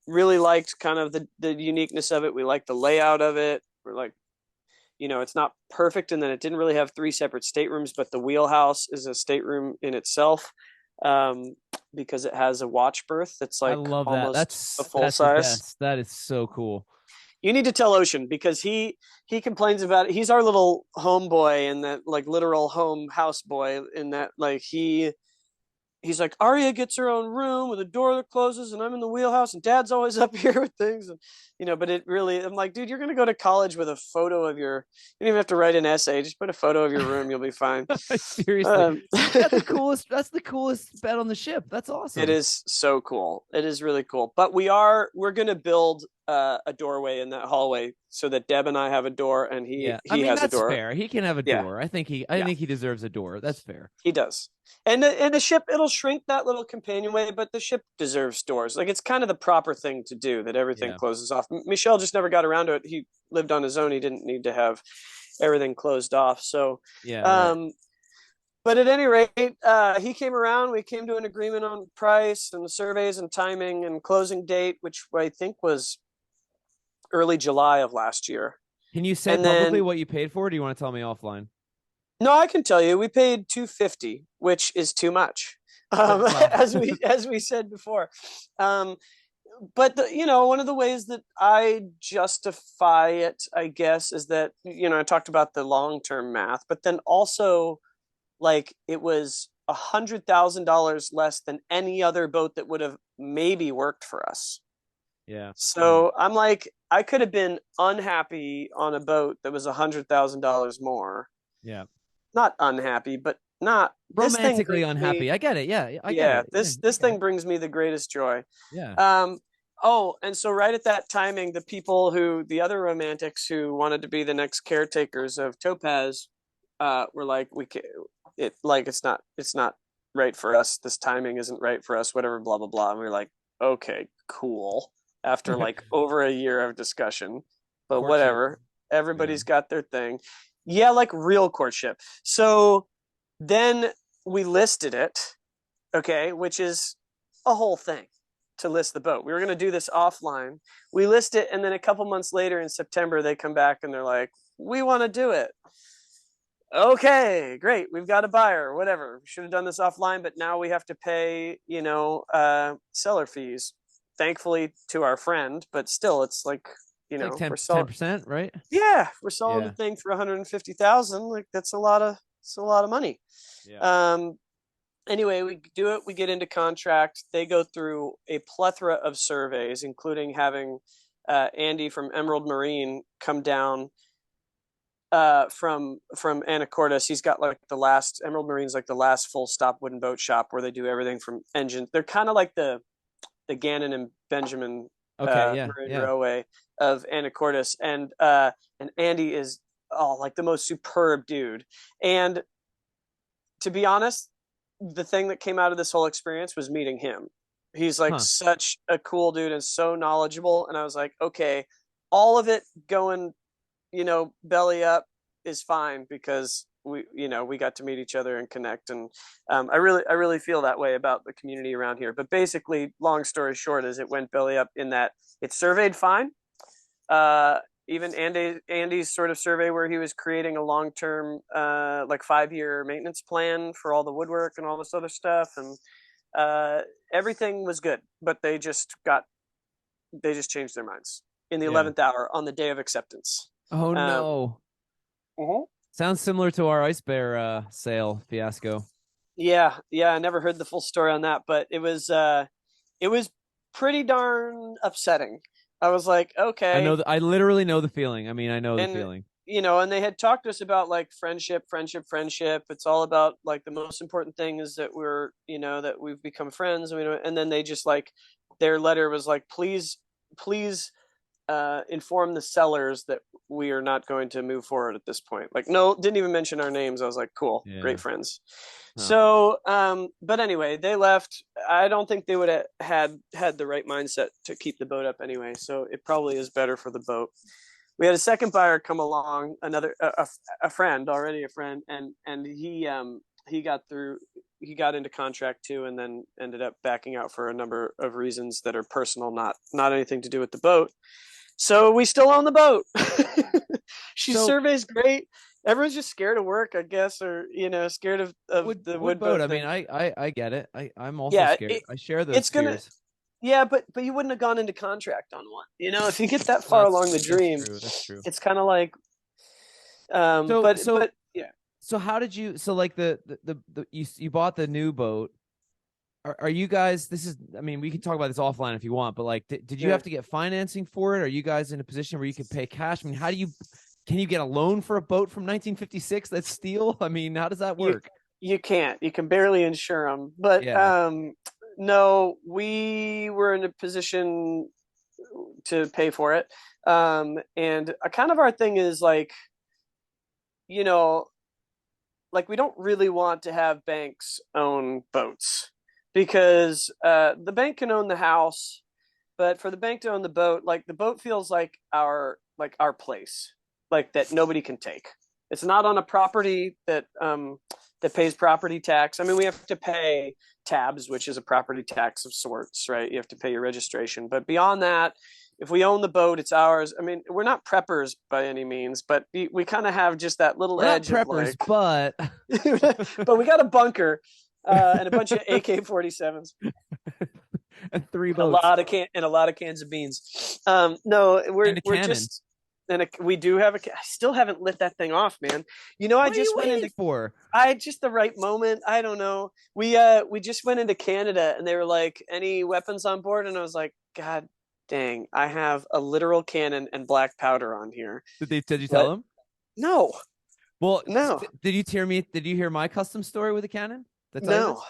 really liked kind of the uniqueness of it. We liked the layout of it. We're like, it's not perfect, and then it didn't really have 3 separate staterooms, but the wheelhouse is a stateroom in itself because it has a watch berth that's like almost that's a full size. That is so cool. You need to tell Ocean because he complains about it. He's our little homeboy and that like literal home house boy in that like he's like, Aria gets her own room with a door that closes and I'm in the wheelhouse and Dad's always up here with things. And, but it really, I'm like, dude, you're going to go to college with a photo of you don't even have to write an essay. Just put a photo of your room. You'll be fine. Seriously. That's the coolest bed on the ship. That's awesome. It is so cool. It is really cool. But we're going to build a doorway in that hallway so that Deb and I have a door and he has a door. That's fair. He can have a door. I think he deserves a door. That's fair. He does. And the ship, it'll shrink that little companionway, but the ship deserves doors. Like it's kind of the proper thing to do that everything closes off. Michelle just never got around to it. He lived on his own. He didn't need to have everything closed off. So, but at any rate, he came around. We came to an agreement on price and the surveys and timing and closing date, which I think was early July of last year. Can you say publicly what you paid for? Or do you want to tell me offline? No, I can tell you. We paid $250, which is too much, as we said before. But one of the ways that I justify it, I guess, is that I talked about the long-term math, but then also, like, it was $100,000 less than any other boat that would have maybe worked for us. Yeah. So I'm like, I could have been unhappy on a boat that was $100,000 more. Yeah. Not unhappy, but not romantically unhappy. I get it. Yeah. I get it. This thing brings me the greatest joy. Yeah. And so right at that timing, the other romantics who wanted to be the next caretakers of Topaz, were like, it's not right for us. This timing isn't right for us, whatever, blah, blah, blah. And we were like, okay, cool. After like over a year of discussion, but whatever, everybody's got their thing. Yeah, like real courtship. So then we listed it, okay, which is a whole thing to list the boat. We were going to do this offline. We list it, and then a couple months later in September, they come back and they're like, we want to do it. okay, great, we've got a buyer, whatever. We should have done this offline, but now we have to pay, seller fees. Thankfully to our friend, but still, it's like, It's like we're selling 10%, right? Yeah, we're selling the thing for 150,000. Like that's a lot of money. Yeah. Anyway, we do it. We get into contract. They go through a plethora of surveys, including having Andy from Emerald Marine come down from Anacortes. He's got like the last Emerald Marine's like the last full stop wooden boat shop where they do everything from engine. They're kind of like the Gannon and Benjamin Marine Railway of Anacortes, and Andy is like the most superb dude. And to be honest, the thing that came out of this whole experience was meeting him. He's like such a cool dude and so knowledgeable. And I was like, okay, all of it going, belly up is fine because we got to meet each other and connect. And I really feel that way about the community around here. But basically, long story short, is it went belly up in that it surveyed fine. Even Andy's sort of survey where he was creating a long-term, like 5-year maintenance plan for all the woodwork and all this other stuff, and everything was good. But they just changed their minds in the 11th hour on the day of acceptance. Oh no! Sounds similar to our Ice Bear sale fiasco. Yeah. I never heard the full story on that, but it was pretty darn upsetting. I was like, okay. I literally know the feeling. I mean, I know the feeling. And they had talked to us about like friendship. It's all about like the most important thing is that we're, that we've become friends. And then they just like, their letter was like, please inform the sellers that we are not going to move forward at this point. Like, no, didn't even mention our names. I was like, cool, great friends. So, but anyway, they left. I don't think they would have had the right mindset to keep the boat up anyway. So it probably is better for the boat. We had a second buyer come along, a friend, and he got into contract too, and then ended up backing out for a number of reasons that are personal, not anything to do with the boat. So we still own the boat. She surveys great. Everyone's just scared of work, I guess, or scared of the wood boat. I mean, I get it. I'm also scared. I share those fears. Yeah, but you wouldn't have gone into contract on one. If you get that far along the dream, that's true. It's kind of like. So how did you? So like you bought the new boat. Are you guys? I mean, we can talk about this offline if you want, but like, did you have to get financing for it? Are you guys in a position where you can pay cash? I mean, can you get a loan for a boat from 1956 that's steel? I mean, how does that work? You can't. You can barely insure them. But no, we were in a position to pay for it. And kind of our thing is like, like we don't really want to have banks own boats because the bank can own the house, but for the bank to own the boat, like the boat feels like our place, like that nobody can take. It's not on a property that pays property tax. I mean, we have to pay tabs, which is a property tax of sorts, right? You have to pay your registration. But beyond that, if we own the boat, it's ours. I mean, we're not preppers by any means, but we kind of have just that little edge. Not preppers, but but we got a bunker and a bunch of AK-47s and 3 boats, a lot of cans of beans. No, we're just. And we do have I still haven't lit that thing off, man. I just went into the right moment. I don't know. We just went into Canada and they were like, any weapons on board? And I was like, God dang, I have a literal cannon and black powder on here. Did you tell them? No. Well, no. Did you hear my custom story with the cannon? No.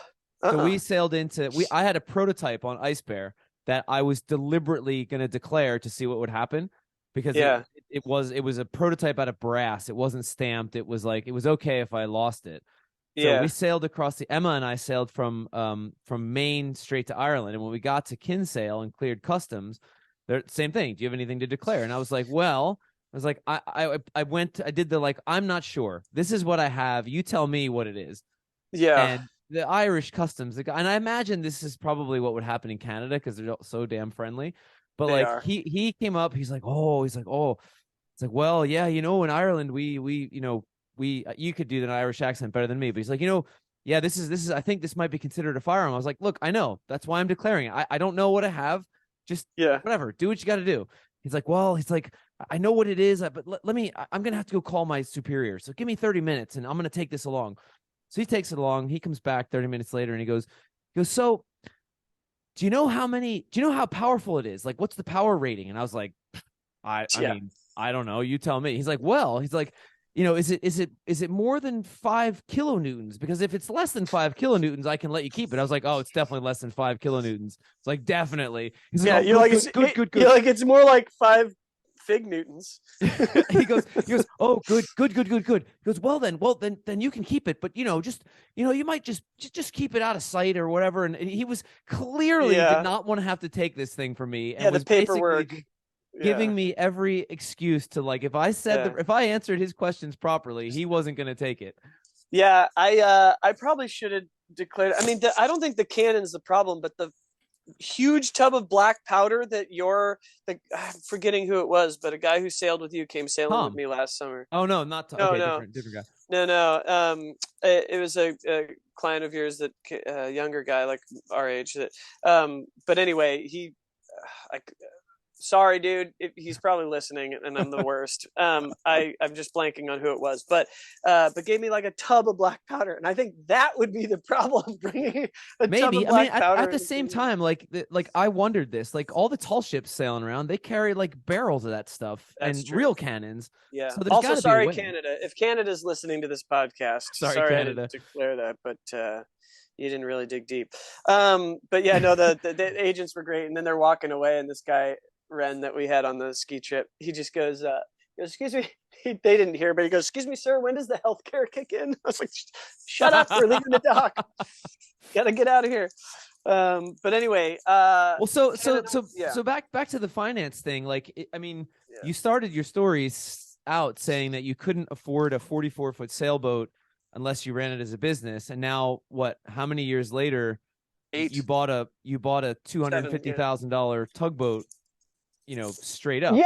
So we sailed into I had a prototype on Ice Bear that I was deliberately going to declare to see what would happen. Because it was a prototype out of brass. It wasn't stamped. It was like, it was okay if I lost it. So we sailed across Emma and I sailed from Maine straight to Ireland. And when we got to Kinsale and cleared customs, same thing. Do you have anything to declare? And I was like, I did the, like, I'm not sure. This is what I have. You tell me what it is. Yeah. And the Irish customs, and I imagine this is probably what would happen in Canada because they're so damn friendly. But like he came up, he's like, well, yeah, in Ireland we you could do the Irish accent better than me, but he's like, yeah, this is, I think this might be considered a firearm. I was like, look, I know, that's why I'm declaring it. I don't know what I have. Just whatever, do what you got to do. He's like, I know what it is, but let me, I'm going to have to go call my superior. So give me 30 minutes and I'm going to take this along. So he takes it along. He comes back 30 minutes later and he goes, so do you know how powerful it is? Like, what's the power rating? And I was like, I mean, I don't know. You tell me. He's like, is it more than 5 kilonewtons? Because if it's less than 5 kilonewtons, I can let you keep it. I was like, oh, it's definitely less than 5 kilonewtons. It's like, definitely. He's like, you're good. You're like, it's more like 5 fig newtons. he goes, oh, good. He goes, well then you can keep it, but you might just keep it out of sight or whatever. And he was clearly did not want to have to take this thing from me. And was the paperwork. Giving me every excuse to, like, if I said if I answered his questions properly, he wasn't going to take it. Yeah, I probably should have declared. I mean, I don't think the cannon's the problem, but the huge tub of black powder that I'm forgetting who it was, but a guy who sailed with you came sailing with me last summer. Oh no, not Tom. Okay, no. Different guy. No. It was a client of yours, that younger guy, like our age. That, but anyway, he like. Sorry, dude. He's probably listening, and I'm the worst. I'm just blanking on who it was, but gave me like a tub of black powder, and I think that would be the problem. Bringing a tub of black powder. At the same time, like I wondered this. Like, all the tall ships sailing around, they carry like barrels of that stuff. That's and true. Real cannons. Yeah. So also, sorry, Canada. If Canada's listening to this podcast, sorry Canada. To declare that, but. You didn't really dig deep. But yeah, no, the agents were great, and then they're walking away, and this guy Ren that we had on the ski trip, he just goes, excuse me. They didn't hear, but he goes, excuse me, sir, when does the healthcare kick in? I was like, shut up, we're leaving the dock. Gotta get out of here. But anyway, so back to the finance thing. Like, you started your stories out saying that you couldn't afford a 44-foot sailboat unless you ran it as a business, and now how many years later 8 you bought a $250,000 tugboat, straight up.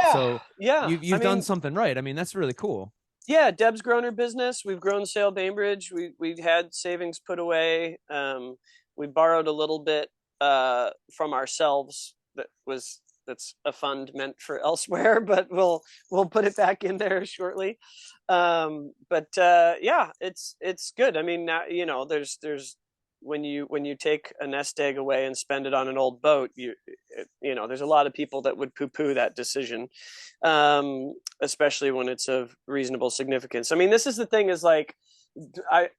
You've done something right. I mean, that's really cool. Yeah, Deb's grown her business. We've grown Sail Bainbridge. We had savings put away. We borrowed a little bit from ourselves. That's a fund meant for elsewhere, but we'll put it back in there shortly. It's good. I mean, now, there's when you take a nest egg away and spend it on an old boat, there's a lot of people that would poo-poo that decision, especially when it's of reasonable significance. I mean, this is the thing, is like, I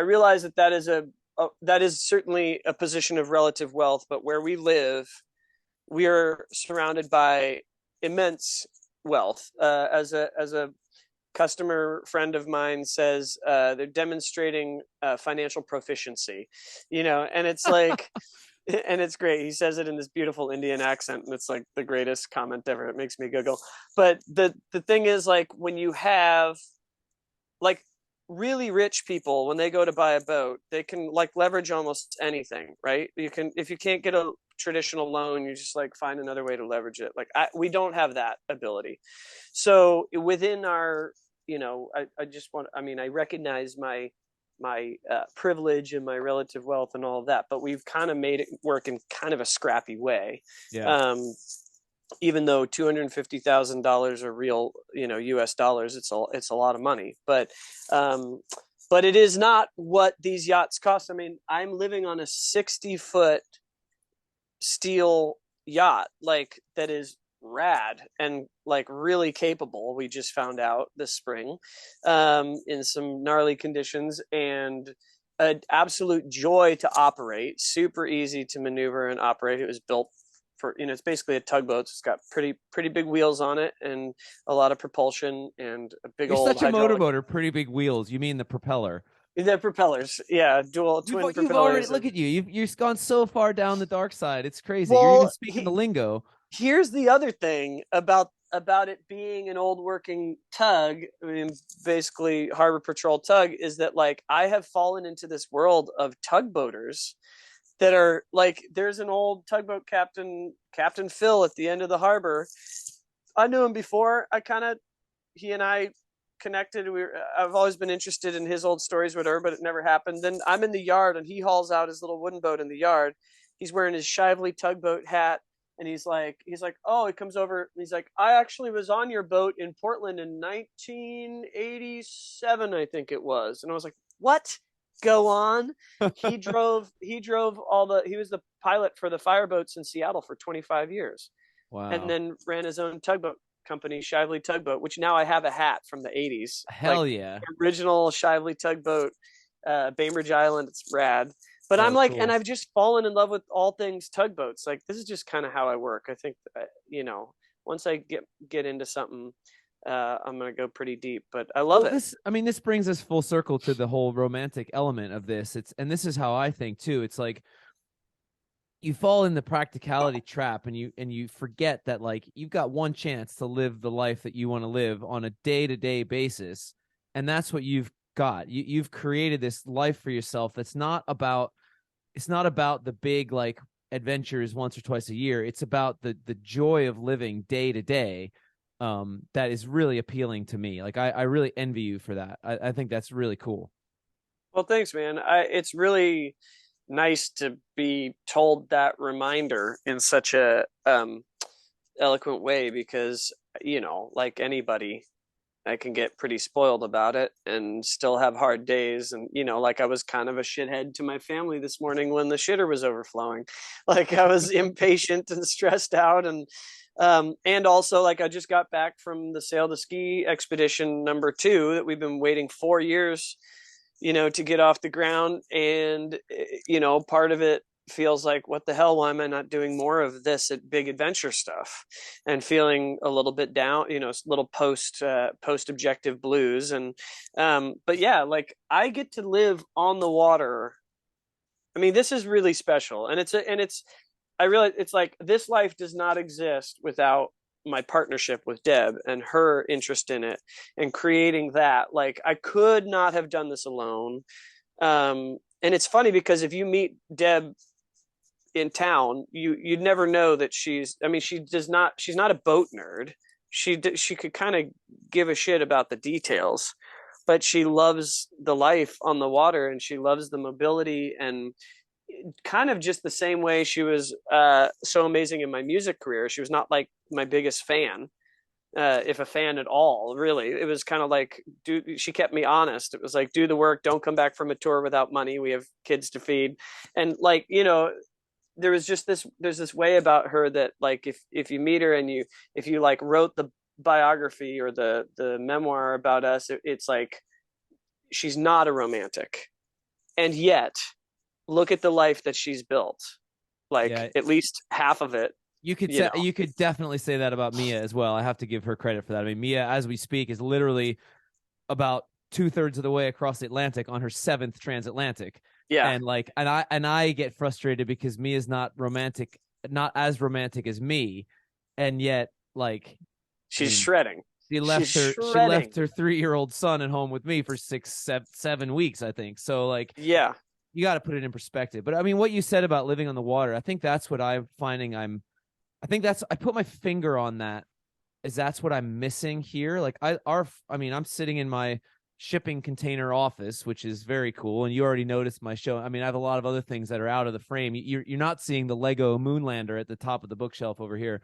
realize that is certainly a position of relative wealth, but where we live, we are surrounded by immense wealth. As a customer friend of mine says, they're demonstrating financial proficiency, and it's like, and it's great. He says it in this beautiful Indian accent, and it's like the greatest comment ever. It makes me giggle. But the thing is, like, when you have, like, really rich people, when they go to buy a boat, they can, like, leverage almost anything, right? If you can't get a traditional loan, you just, like, find another way to leverage it. Like, we don't have that ability. So within our, I recognize my privilege and my relative wealth and all of that, but we've kind of made it work in kind of a scrappy way. Yeah. Even though $250,000 are real, US dollars, it's a lot of money, but it is not what these yachts cost. I mean, I'm living on a 60-foot steel yacht, like, that is rad and, like, really capable. We just found out this spring, in some gnarly conditions, and an absolute joy to operate, super easy to maneuver and operate. It was built for, it's basically a tugboat. It's got pretty big wheels on it and a lot of propulsion and a big old such a motorboat or pretty big wheels. You mean the propeller? The propellers, yeah, twin propellers. You've already, look at you. You've gone so far down the dark side. It's crazy. Well, you're even speaking the lingo. Here's the other thing about it being an old working tug, I mean, basically harbor patrol tug, is that, like, I have fallen into this world of tugboaters that are like, there's an old tugboat captain, Captain Phil, at the end of the harbor. I knew him before. He and I connected. I've always been interested in his old stories, whatever, but it never happened. Then I'm in the yard and he hauls out his little wooden boat in the yard. He's wearing his Shively tugboat hat. And he's like, oh, he comes over. He's like, I actually was on your boat in Portland in 1987, I think it was. And I was like, what? Go on. He drove he was the pilot for the fireboats in Seattle for 25 years. Wow. And then ran his own tugboat company, Shively Tugboat, which now I have a hat from the 80s. Hell yeah. Original Shively Tugboat, Bainbridge Island. It's rad. But I'm like, cool. And I've just fallen in love with all things tugboats. Like, this is just kind of how I work. I think, once I get into something, I'm going to go pretty deep, but I love it. This brings us full circle to the whole romantic element of this. And this is how I think too. It's like, you fall in the practicality trap and you forget that, like, you've got one chance to live the life that you want to live on a day-to-day basis. And that's what you've got. You've created this life for yourself. It's not about the big, like, adventures once or twice a year. It's about the joy of living day to day. That is really appealing to me. Like, I really envy you for that. I think that's really cool. Well, thanks, man. It's really nice to be told that reminder in such a eloquent way, because, like anybody, I can get pretty spoiled about it and still have hard days. And, like I was kind of a shithead to my family this morning when the shitter was overflowing. Like, I was impatient and stressed out. And also, like, I just got back from the Sail to Ski expedition number 2 that we've been waiting 4 years, to get off the ground. And, part of it feels like, what the hell, why am I not doing more of this at big adventure stuff, and feeling a little bit down, little post objective blues. And but yeah, like, I get to live on the water. I mean, this is really special. And I realize it's like, this life does not exist without my partnership with Deb and her interest in it and creating that. Like, I could not have done this alone. And it's funny because if you meet Deb in town, you'd never know that she's not a boat nerd. She could kind of give a shit about the details, but she loves the life on the water, and she loves the mobility, and kind of just the same way she was so amazing in my music career. She was not like my biggest fan, if a fan at all, really. It was kind of like, she kept me honest. It was like, do the work, don't come back from a tour without money. We have kids to feed. And, like, there's this way about her that, like, if you meet her and if you like wrote the biography or the memoir about us, it's like, she's not a romantic. And yet, look at the life that she's built. Like, at least half of it. You could definitely say that about Mia as well. I have to give her credit for that. I mean, Mia, as we speak, is literally about 2/3 of the way across the Atlantic on her 7th transatlantic. Yeah. And, like, and I get frustrated because Mia's not as romantic as me. And yet, like, she's shredding. She left her 3-year-old son at home with me for 7 weeks, I think. So, like, yeah, you got to put it in perspective. But I mean, what you said about living on the water, I think that's what I'm finding. I put my finger on that, is that's what I'm missing here. Like, I'm sitting in my shipping container office, which is very cool. And you already noticed my show. I mean, I have a lot of other things that are out of the frame. You're not seeing the Lego Moonlander at the top of the bookshelf over here,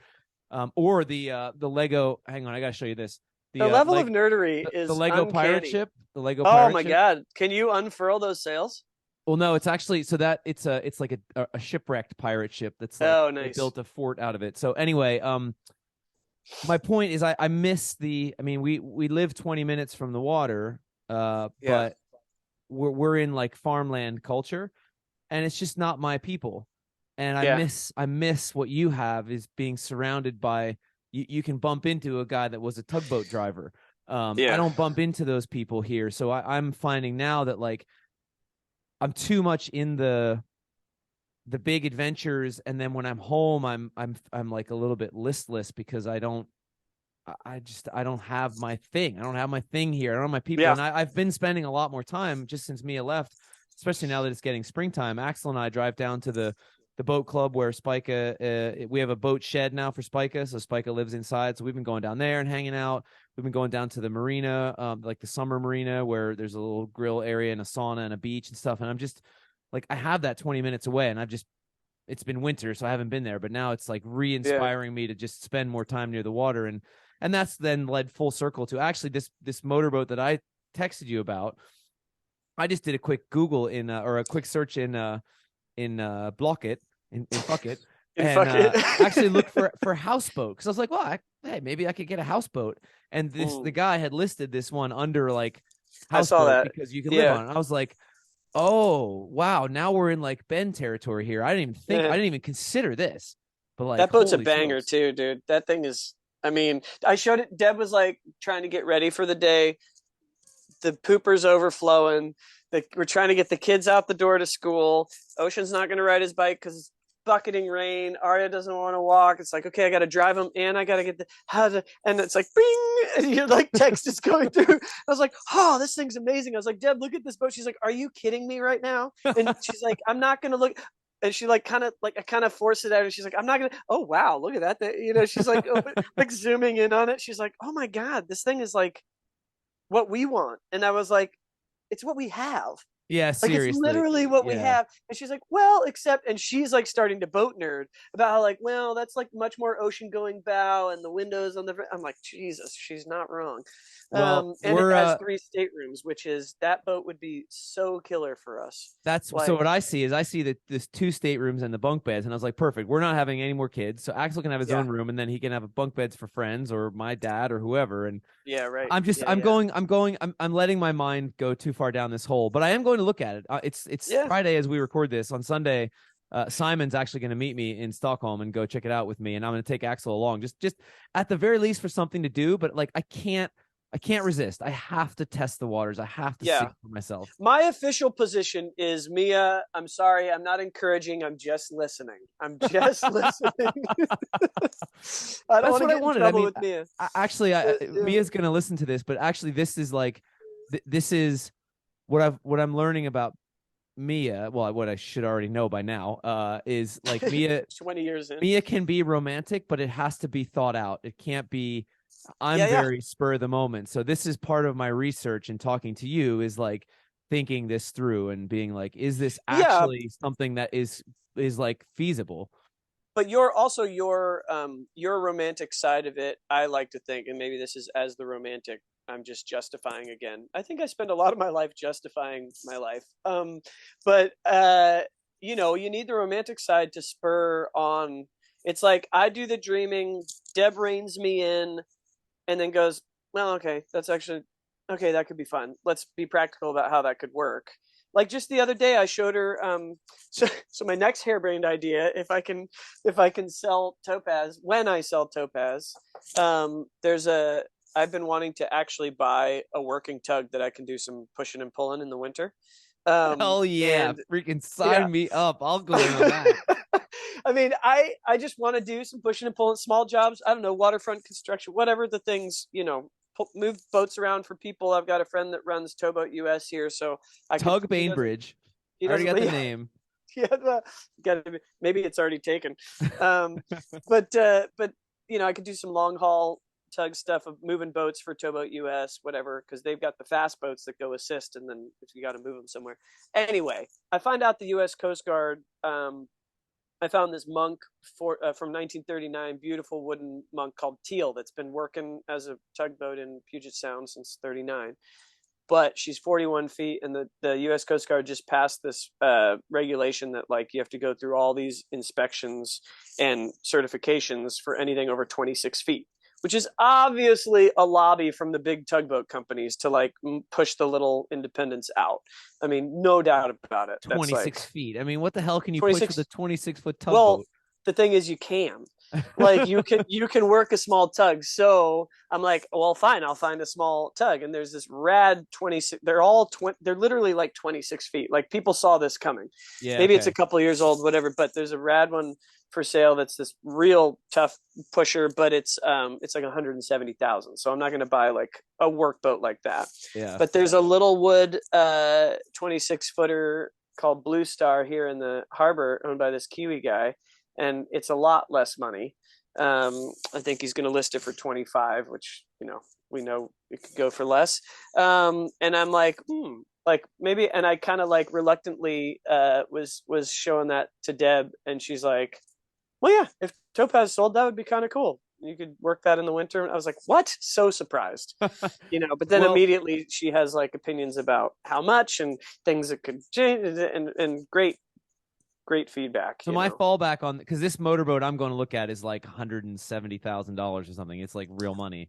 or the Lego. Hang on, I got to show you this. The level of nerdery is the Lego uncanny. pirate ship. The Lego pirate ship. Oh my god! Can you unfurl those sails? Well, no, it's actually it's like a shipwrecked pirate ship that's like, oh, nice. They built a fort out of it. So anyway, my point is I miss we live 20 minutes from the water, but we're in, like, farmland culture, and it's just not my people. And I miss what you have, is being surrounded by, you can bump into a guy that was a tugboat driver. I don't bump into those people here. So I'm finding now that, like, I'm too much in the big adventures, and then when I'm home, I'm like a little bit listless because I don't have my thing. I don't have my thing here. I don't have my people. And I've been spending a lot more time just since Mia left, especially now that it's getting springtime. Axel and I drive down to the boat club where Spica, we have a boat shed now for Spica. So Spica lives inside. So we've been going down there and hanging out. we've been going down to the marina, like the summer marina where there's a little grill area and a sauna and a beach and stuff. And I'm just like, I have that 20 minutes away, and it's been winter, so I haven't been there, but now it's like re-inspiring me to just spend more time near the water. And that's then led full circle to actually this motorboat that I texted you about. I just did a quick Google or a quick search in Blocket in Fucket, and actually look for houseboat, because I was like, well, hey, maybe I could get a houseboat. And the guy had listed this one under like houseboat, I saw that, because you could live on it. I was like, oh wow, now we're in like Ben territory here. I didn't even consider this, but like, that boat's a banger too, dude. That thing is, I mean, I showed it. Deb was like trying to get ready for the day. The pooper's overflowing. We're trying to get the kids out the door to school. Ocean's not going to ride his bike because it's bucketing rain. Arya doesn't want to walk. It's like, okay, I got to drive him, and I got to get and it's like, bing, and your like text is going through. I was like, oh, this thing's amazing. I was like, Deb, look at this boat. She's like, are you kidding me right now? And she's like, I'm not going to look. And she like kind of forced it out, and she's like, I'm not gonna. Oh wow, look at that. You know, she's like like zooming in on it. She's like, oh my god, this thing is like what we want. And I was like, it's what we have. Yeah, like seriously. It's literally what we have. And she's like, well, except, and she's like starting to boat nerd about how like, well, that's like much more ocean going bow and the windows on the. I'm like, Jesus, she's not wrong. Well, and it has 3 staterooms, which is, that boat would be so killer for us. That's like, so what I see that there's 2 staterooms and the bunk beds, and I was like, perfect. We're not having any more kids, so Axel can have his own room, and then he can have a bunk beds for friends or my dad or whoever. And right. I'm letting my mind go too far down this hole, but I am going to look at it. It's Friday as we record this. On Sunday, Simon's actually going to meet me in Stockholm and go check it out with me, and I'm going to take Axel along, just at the very least for something to do. But like, I can't resist. I have to test the waters. I have to see it for myself. My official position is, Mia, I'm sorry, I'm not encouraging. I'm just listening. I'm just listening. I don't want to get in trouble with Mia. Mia's going to listen to this, but actually this is like, this is what I'm learning about Mia. Well, what I should already know by now, is like Mia, 20 years in. Mia can be romantic, but it has to be thought out. It can't be, I'm very spur of the moment. So this is part of my research and talking to you, is like thinking this through and being like, is this actually something that is like feasible? But your romantic side of it, I like to think, and maybe this is as the romantic, I'm just justifying again. I think I spend a lot of my life justifying my life. But you know, you need the romantic side to spur on. It's like, I do the dreaming, Deb reins me in, and then goes, well, okay, that's actually, okay, that could be fun. Let's be practical about how that could work. Like just the other day, I showed her, so my next harebrained idea, if I can sell Topaz, when I sell Topaz, I've been wanting to actually buy a working tug that I can do some pushing and pulling in the winter. Hell yeah, freaking sign me up. I'll go in on that. I mean, I just want to do some pushing and pulling, small jobs. I don't know, waterfront construction, whatever the things, you know, move boats around for people. I've got a friend that runs Towboat US here, so Tug Bainbridge. I already got the name. Yeah, maybe it's already taken. But you know, I could do some long haul tug stuff of moving boats for Towboat US, whatever, because they've got the fast boats that go assist, and then if you got to move them somewhere. Anyway, I find out the US Coast Guard. I found this monk from 1939, beautiful wooden monk called Teal that's been working as a tugboat in Puget Sound since 39. But she's 41 feet, and the U.S. Coast Guard just passed this regulation that like you have to go through all these inspections and certifications for anything over 26 feet, which is obviously a lobby from the big tugboat companies to like push the little independents out. I mean, no doubt about it. 26 feet. I mean, what the hell can you push with a 26-foot tugboat? Well, the thing is, you can. Like you can work a small tug. So I'm like, well, fine, I'll find a small tug. And there's this rad 26. They're literally like 26 feet. Like people saw this coming. Yeah, maybe it's a couple years old, whatever. But there's a rad one for sale that's this real tough pusher, but it's like 170,000. So I'm not going to buy like a workboat like that. Yeah. But there's a little wood 26-footer called Blue Star here in the harbor, owned by this Kiwi guy, and it's a lot less money. I think he's going to list it for 25, which, you know, we know it could go for less. And I'm like, like maybe, and I kind of like reluctantly was showing that to Deb, and she's like, well, yeah, if Topaz sold, that would be kind of cool. You could work that in the winter. I was like, what? So surprised, but then immediately she has like opinions about how much and things that could change, and great feedback. So my fallback on, because this motorboat I'm going to look at is like $170,000 or something. It's like real money.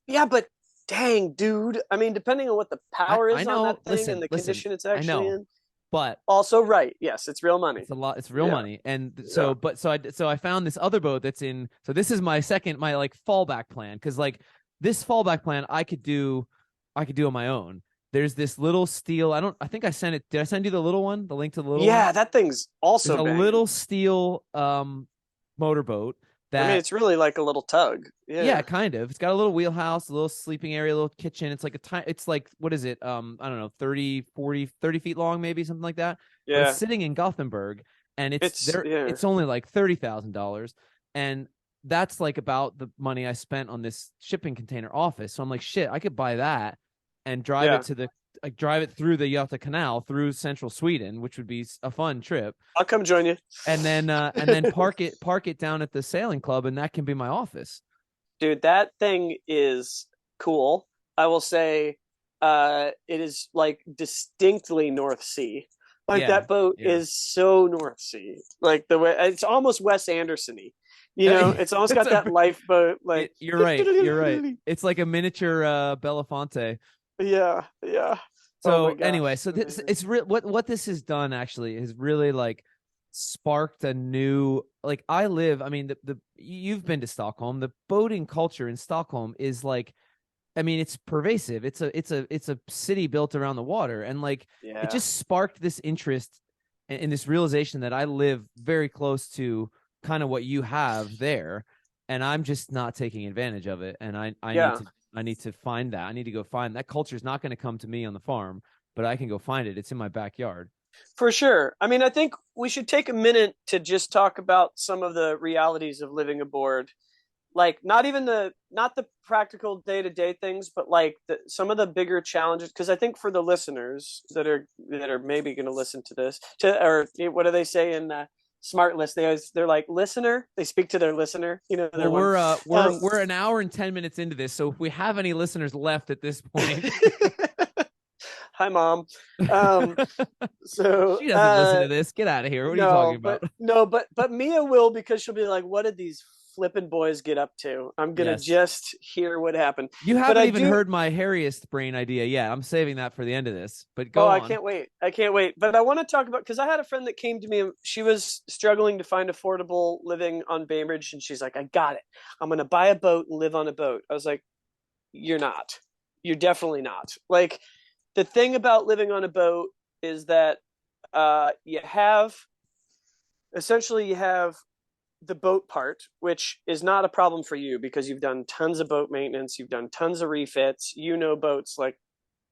Yeah, but dang, dude. I mean, depending on what the power is on that thing and the condition it's actually in. But also, right, yes, it's real money. It's a lot. It's real money, and so, so I found this other boat that's in. So this is my like fallback plan, because like this fallback plan I could do on my own. There's this little steel. I think I sent it. Did I send you the little one? The link to the little one? Yeah, that thing's also a little steel motorboat. That, I mean, it's really like a little tug. Yeah, kind of. It's got a little wheelhouse, a little sleeping area, a little kitchen. It's like it's like, what is it? I don't know, 30 feet long, maybe something like that. Yeah. But it's sitting in Gothenburg, and it's only like $30,000. And that's like about the money I spent on this shipping container office. So I'm like, shit, I could buy that and drive it to drive it through the Göta Canal through central Sweden, which would be a fun trip. I'll come join you. And then park it down at the sailing club, and that can be my office. Dude, that thing is cool. I will say it is like distinctly North Sea. Like that boat is so North Sea. Like the way it's almost Wes Anderson-y. It's almost got that lifeboat. Like you're right. It's like a miniature Belafonte. Yeah. So anyway, so it's what this has done actually is really like sparked a new, like, I mean, you've been to Stockholm. The boating culture in Stockholm is like, I mean, it's pervasive. It's a city built around the water, and like it just sparked this interest in this realization that I live very close to kind of what you have there, and I'm just not taking advantage of it. And I need to find that. I need to go find that. Culture is not going to come to me on the farm, but I can go find it. It's in my backyard. For sure. I mean, I think we should take a minute to just talk about some of the realities of living aboard. Like not the practical day-to-day things, but like some of the bigger challenges. Because I think for the listeners that are maybe going to listen to this, or what do they say in Smart List? They're like listener. They speak to their listener. Well, we're an hour and 10 minutes into this, so if we have any listeners left at this point. Hi, Mom. So she doesn't listen to this. Get out of here. What are you talking about? But Mia will, because she'll be like, "What did these flippin' boys get up to?" I'm gonna just hear what happened. You haven't even heard my hairiest brain idea yet. I'm saving that for the end of this. But go on. I can't wait. But I want to talk about, because I had a friend that came to me and she was struggling to find affordable living on Bainbridge, and she's like, "I got it. I'm gonna buy a boat and live on a boat." I was like, "You're not. You're definitely not." Like, the thing about living on a boat is that you have the boat part, which is not a problem for you because you've done tons of boat maintenance, you've done tons of refits, boats like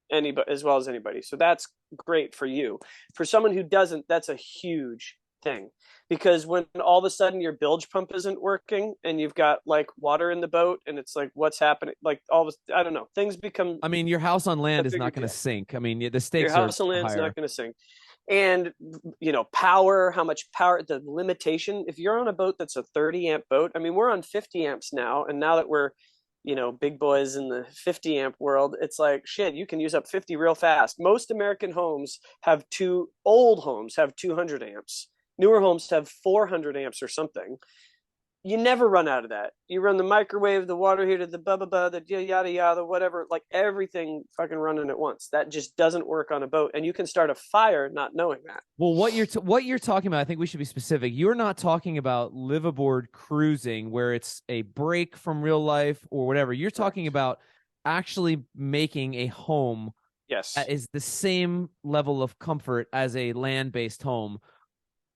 anybody as well as anybody. So that's great for you. For someone who doesn't, that's a huge thing, because when all of a sudden your bilge pump isn't working and you've got like water in the boat and it's like, what's happening? Like I don't know, things become. I mean, your house on land is not going to sink. I mean, the stakes your house on land is not going to sink. And power, how much power, the limitation. If you're on a boat that's a 30 amp boat, I mean, we're on 50 amps now, and now that we're big boys in the 50 amp world, it's like, shit, you can use up 50 real fast. Most American homes old homes have 200 amps. Newer homes have 400 amps or something. You never run out of that. You run the microwave, the water heater, the the yada yada, whatever, like everything fucking running at once. That just doesn't work on a boat, and you can start a fire not knowing that. Well, what you're talking about, I think we should be specific. You're not talking about live aboard cruising where it's a break from real life or whatever. You're talking about actually making a home. Yes, that is the same level of comfort as a land-based home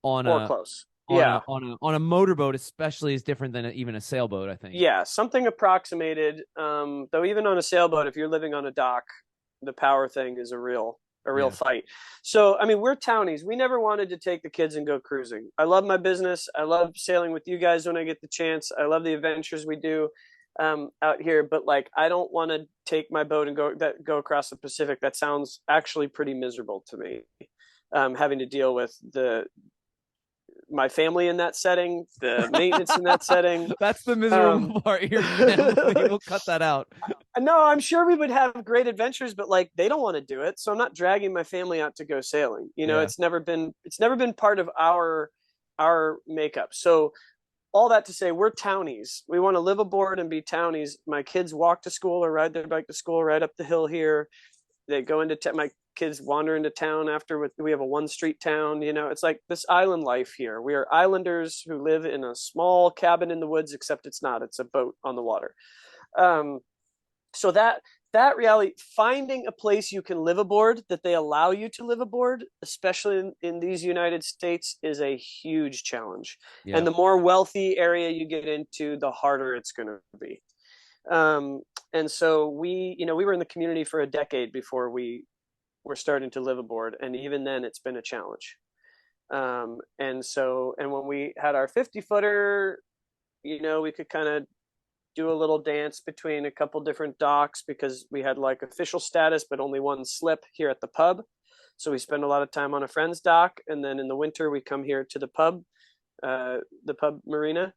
on close. On a motorboat, especially, is different than even a sailboat, I think. Yeah, something approximated. Though even on a sailboat, if you're living on a dock, the power thing is a real fight. So, I mean, we're townies. We never wanted to take the kids and go cruising. I love my business. I love sailing with you guys when I get the chance. I love the adventures we do. out here, but like I don't want to take my boat and go across the Pacific. That sounds actually pretty miserable to me. Having to deal with my family in that setting, the maintenance in that setting. That's the miserable part. Your family. We'll cut that out. No, I'm sure we would have great adventures, but like they don't want to do it, so I'm not dragging my family out to go sailing. You know, it's never been part of our makeup. So all that to say, we're townies. We want to live aboard and be townies. My kids walk to school or ride their bike to school right up the hill here. They go into my kids wander into town after we have a one street town. You know, it's like this island life here. We are islanders who live in a small cabin in the woods, except it's not. It's a boat on the water. So that reality, finding a place you can live aboard, that they allow you to live aboard, especially in these United States, is a huge challenge. Yeah. And the more wealthy area you get into, the harder it's going to be. And so we were in the community for a decade before we were starting to live aboard. And even then it's been a challenge. And when we had our 50-footer, you know, we could kind of do a little dance between a couple different docks because we had like official status, but only one slip here at the pub. So we spend a lot of time on a friend's dock. And then in the winter, we come here to the pub marina,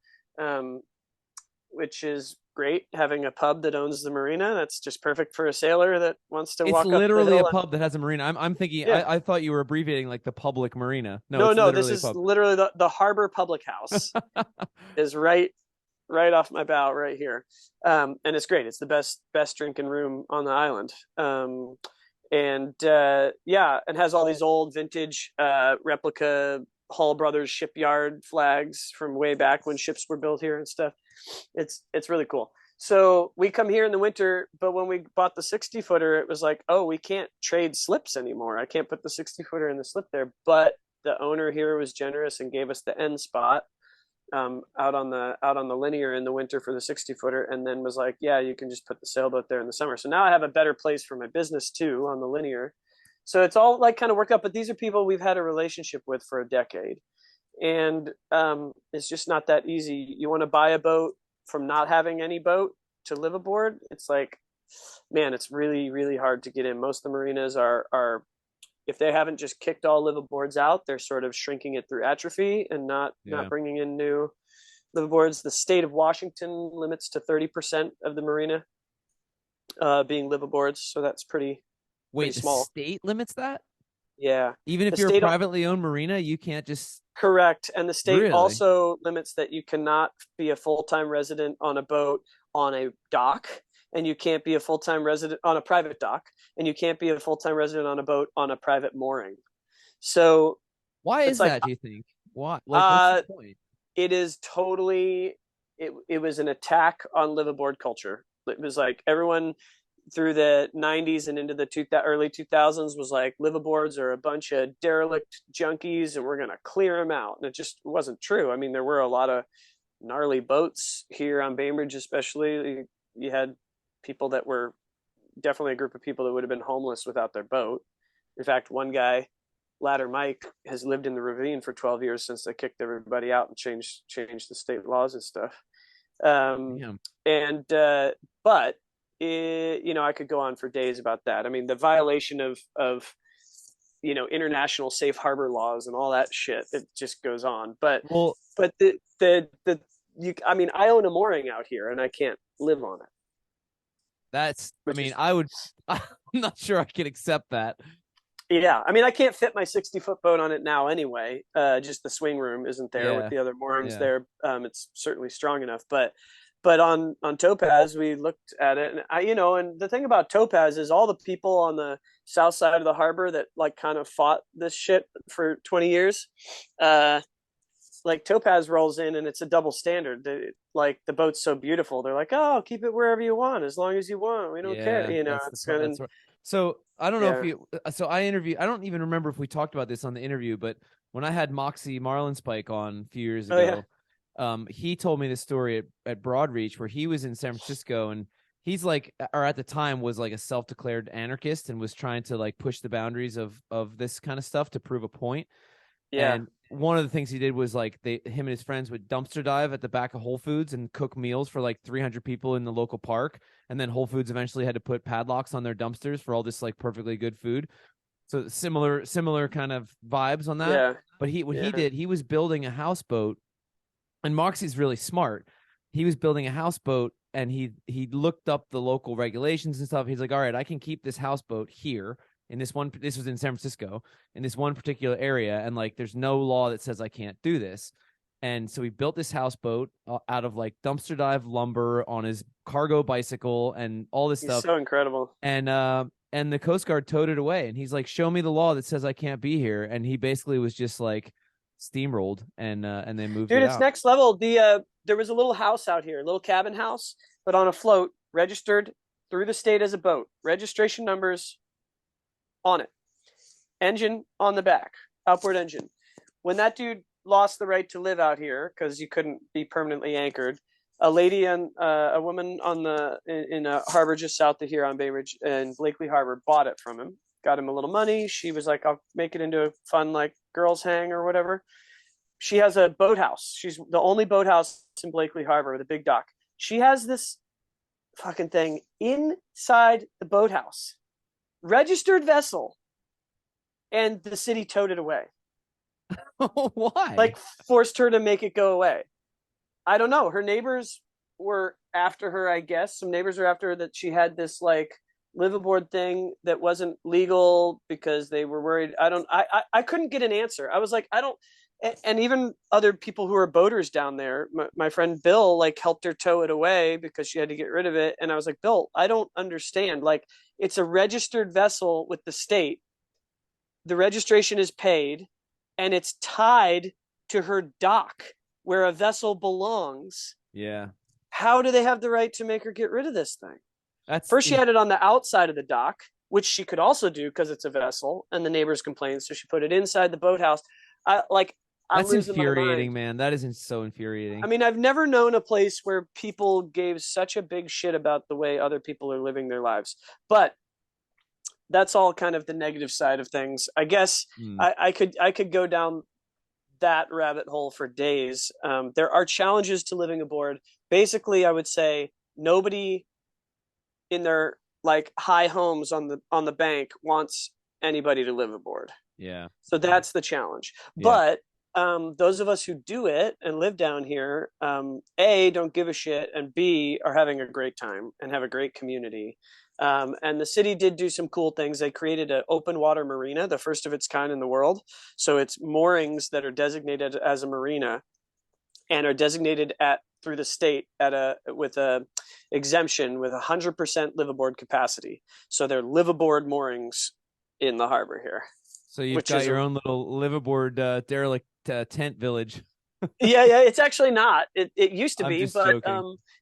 which is great. Having a pub that owns the marina, that's just perfect for a sailor that wants to walk up the hill. It's literally a pub that has a marina. I'm thinking, yeah. I thought you were abbreviating like the public marina. No, this is literally the harbor public house is right off my bow right here. And it's great. It's the best drinking room on the island. And has all these old vintage replica Hall Brothers shipyard flags from way back when ships were built here and stuff. It's really cool. So we come here in the winter, but when we bought the 60-footer, it was like, oh, we can't trade slips anymore. I can't put the 60-footer in the slip there. But the owner here was generous and gave us the end spot out on the linear in the winter for the 60-footer, and then was like, yeah, you can just put the sailboat there in the summer. So now I have a better place for my business too on the linear. So it's all like kind of worked out, but these are people we've had a relationship with for a decade. And it's just not that easy. You want to buy a boat from not having any boat to live aboard. It's like, man, it's really, really hard to get in. Most of the marinas are if they haven't just kicked all liveaboards out, they're sort of shrinking it through atrophy and not bringing in new liveaboards. The state of Washington limits to 30% of the marina being liveaboards. So that's pretty small. The state limits that? Yeah. Even if you're a privately owned marina, you can't just... Correct. And the state also limits that you cannot be a full-time resident on a boat on a dock, and you can't be a full-time resident on a private dock, and you can't be a full-time resident on a boat on a private mooring. So why is that, do you think? Why? What's the point? It is totally, it was an attack on liveaboard culture. It was like everyone through the 90s and into the early 2000s was like, liveaboards are a bunch of derelict junkies and we're going to clear them out. And it just wasn't true. I mean, there were a lot of gnarly boats here on Bainbridge, especially. You had people that were definitely a group of people that would have been homeless without their boat. In fact, one guy, Ladder Mike, has lived in the ravine for 12 years since they kicked everybody out and changed the state laws and stuff. But I could go on for days about that. I mean, the violation of international safe harbor laws and all that shit, it just goes on. But I own a mooring out here and I can't live on it. I'm not sure I can accept that. Yeah. I mean, I can't fit my 60-foot boat on it now anyway. Just the swing room isn't there with the other moorings there. It's certainly strong enough, but on Topaz, we looked at it, and and the thing about Topaz is all the people on the south side of the harbor that like kind of fought this shit for 20 years, like Topaz rolls in and it's a double standard. Like the boat's so beautiful, they're like, oh, keep it wherever you want, as long as you want. We don't care, So I don't know if I interviewed. I don't even remember if we talked about this on the interview, but when I had Moxie Marlinspike on a few years ago. He told me this story at Broadreach where he was in San Francisco, and he's like, or at the time was like a self-declared anarchist and was trying to like push the boundaries of this kind of stuff to prove a point. Yeah. And one of the things he did was like him and his friends would dumpster dive at the back of Whole Foods and cook meals for like 300 people in the local park. And then Whole Foods eventually had to put padlocks on their dumpsters for all this like perfectly good food. So similar kind of vibes on that. Yeah. But he did, he was building a houseboat, and Moxie's really smart. He was building a houseboat, and he looked up the local regulations and stuff. He's like, all right, I can keep this houseboat here in this one. This was in San Francisco, in this one particular area, and like there's no law that says I can't do this. And so he built this houseboat out of like dumpster dive lumber on his cargo bicycle and all this stuff. So incredible. And the Coast Guard towed it away, and he's like, show me the law that says I can't be here. And he basically was just like steamrolled and they moved Dude, it it's out. next level. There was a little house out here, a little cabin house, but on a float, registered through the state as a boat. Registration numbers on it. Engine on the back, outboard engine. When that dude lost the right to live out here because you couldn't be permanently anchored, a lady and a woman in a harbor just south of here on Bainbridge in Blakely Harbor bought it from him. Got him a little money. She was like, I'll make it into a fun like girls hang or whatever. She has a boathouse. She's the only boathouse in Blakely Harbor, the big dock. She has this fucking thing inside the boathouse, registered vessel, and the city towed it away. Why? Like forced her to make it go away. I don't know. Her neighbors were after her, I guess. Some neighbors were after her that she had this like live aboard thing that wasn't legal because they were worried. I couldn't get an answer. I was like, and even other people who are boaters down there, my friend Bill, like helped her tow it away because she had to get rid of it. And I was like, Bill, I don't understand. Like, it's a registered vessel with the state. The registration is paid and it's tied to her dock where a vessel belongs. Yeah. How do they have the right to make her get rid of this thing? First, she had it on the outside of the dock, which she could also do because it's a vessel, and the neighbors complained, so she put it inside the boathouse. That's infuriating, man. That isn't so infuriating. I mean, I've never known a place where people gave such a big shit about the way other people are living their lives. But that's all kind of the negative side of things. I guess I could go down that rabbit hole for days. There are challenges to living aboard. Basically, I would say nobody in their like high homes on the bank wants anybody to live aboard. Yeah. So that's the challenge. Yeah. But those of us who do it and live down here, A, don't give a shit, and B, are having a great time and have a great community. And the city did do some cool things. They created an open water marina, the first of its kind in the world. So it's moorings that are designated as a marina and are designated through the state with a exemption with 100% live aboard capacity. So they're live aboard moorings in the harbor here. So you've got your own little live aboard derelict tent village. yeah, it's actually not. It used to be, but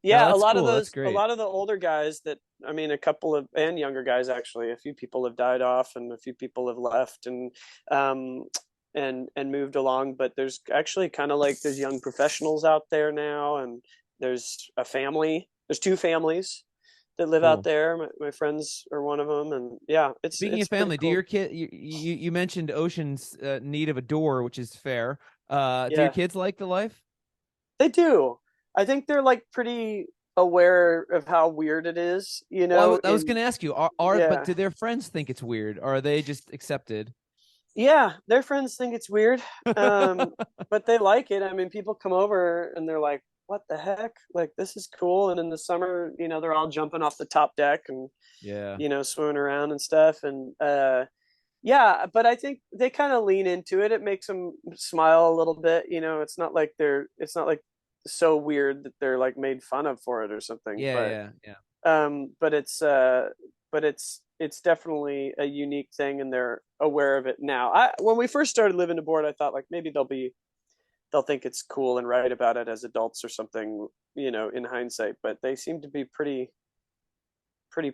yeah, no, a lot cool. of the older guys a couple of and younger guys actually, a few people have died off and a few people have left and moved along, but there's actually kind of like there's young professionals out there now, and there's two families that live out there. My friends are one of them, and yeah, speaking of family, cool. Do your kid? You mentioned Ocean's need of a door, which is fair. Do your kids like the life? They do. I think they're like pretty aware of how weird it is. You know, well, I was going to ask you, but do their friends think it's weird, or are they just accepted? Yeah, their friends think it's weird, but they like it. I mean, people come over and they're like, what the heck? Like, this is cool. And in the summer, you know, they're all jumping off the top deck and, you know, swimming around and stuff. And, yeah, but I think they kind of lean into it. It makes them smile a little bit. You know, it's not like so weird that they're like made fun of for it or something. Yeah. But it's definitely a unique thing, and they're aware of it now. When we first started living aboard, I thought like maybe they'll think it's cool and write about it as adults or something, you know, in hindsight, but they seem to be pretty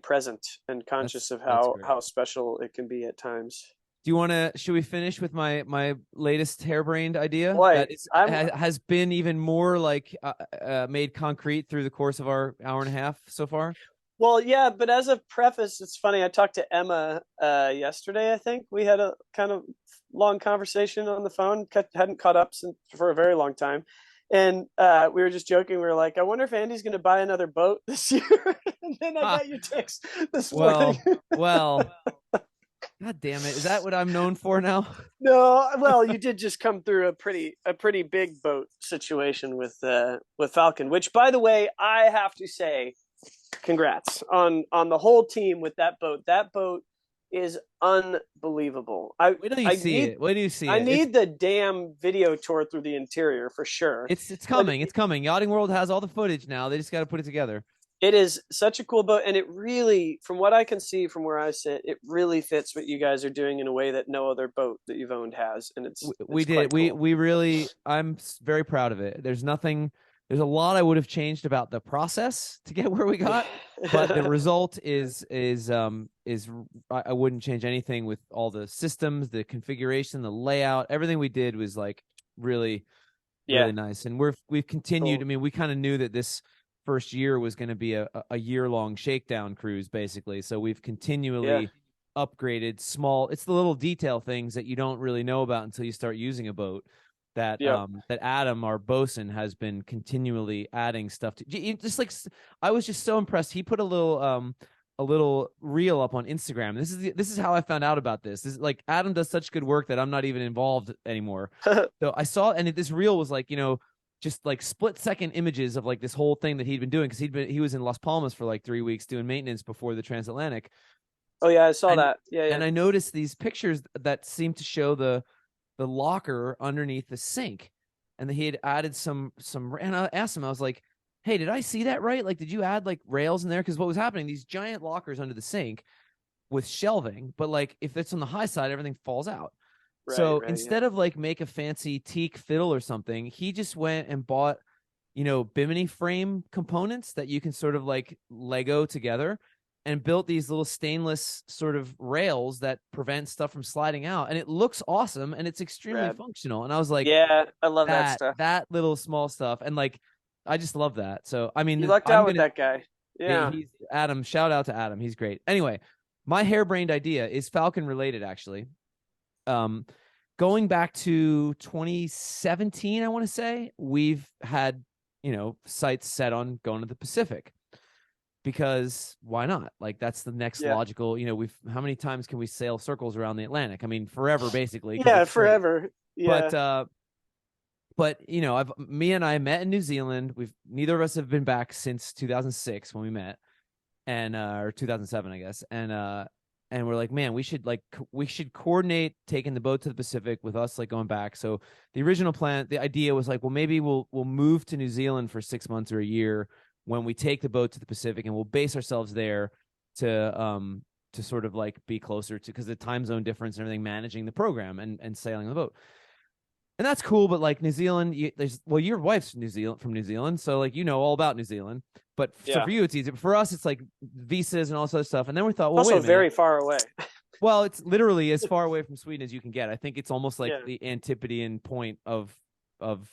present and conscious of how special it can be at times. Do you want to, should we finish with my latest harebrained idea that has been even more like made concrete through the course of our hour and a half so far? Well, yeah, but as a preface, it's funny. I talked to Emma yesterday. I think we had a kind of long conversation on the phone. Hadn't caught up for a very long time, and we were just joking. We were like, "I wonder if Andy's going to buy another boat this year." And then I got your text this morning. Well, God damn it! Is that what I'm known for now? No, well, you did just come through a pretty big boat situation with Falcon, which, by the way, I have to say, congrats on the whole team with that boat. That boat is unbelievable. Wait till you see it. Wait till you see it. I need the damn video tour through the interior for sure. It's coming. It's coming. Yachting World has all the footage now. They just got to put it together. It is such a cool boat, and it really, from what I can see from where I sit, it really fits what you guys are doing in a way that no other boat that you've owned has. And we did. Cool. We really, I'm very proud of it. There's a lot I would have changed about the process to get where we got, but the result is I wouldn't change anything with all the systems, the configuration, the layout. Everything we did was like really nice. And we've continued. Cool. I mean, we kind of knew that this first year was going to be a year-long shakedown cruise, basically. So we've continually upgraded it's the little detail things that you don't really know about until you start using a boat. That Adam, our bosun, has been continually adding stuff to. Just like, I was just so impressed. He put a little reel up on Instagram. This is how I found out about this. This is like, Adam does such good work that I'm not even involved anymore. So I saw, and this reel was like, just like split-second images of like this whole thing that he'd been doing, because he was in Las Palmas for like 3 weeks doing maintenance before the transatlantic. Oh yeah, I saw that. Yeah. And I noticed these pictures that seemed to show the locker underneath the sink, and he had added some. And I asked him, I was like, "Hey, did I see that right? Like, did you add like rails in there?" Because what was happening, these giant lockers under the sink with shelving, but like if it's on the high side, everything falls out. So instead of like make a fancy teak fiddle or something, he just went and bought, bimini frame components that you can sort of like Lego together, and built these little stainless sort of rails that prevent stuff from sliding out. And it looks awesome, and it's extremely functional. And I was like, yeah, I love that stuff. That little small stuff. And like, I just love that. So, I mean, you lucked out with that guy. Yeah. He's Adam. Shout out to Adam. He's great. Anyway, my harebrained idea is Falcon related, actually. Going back to 2017, I want to say, we've had, sights set on going to the Pacific, because why not? Like, that's the next logical, how many times can we sail circles around the Atlantic? I mean, forever, basically. Yeah, forever. Yeah. But me and I met in New Zealand. Neither of us have been back since 2006 when we met, and or 2007, I guess. And we're like, man, we should coordinate taking the boat to the Pacific with us, like going back. So the original plan, the idea was like, well, maybe we'll move to New Zealand for 6 months or a year when we take the boat to the Pacific, and we'll base ourselves there to sort of like be closer to, because the time zone difference and everything, managing the program and sailing the boat. And that's cool, but like New Zealand, your wife's from New Zealand, so like all about New Zealand. But so for you, it's easy. But for us, it's like visas and all this other stuff. And then we thought, well, also wait a minute. Very far away. Well, it's literally as far away from Sweden as you can get. I think it's almost like the antipodean point of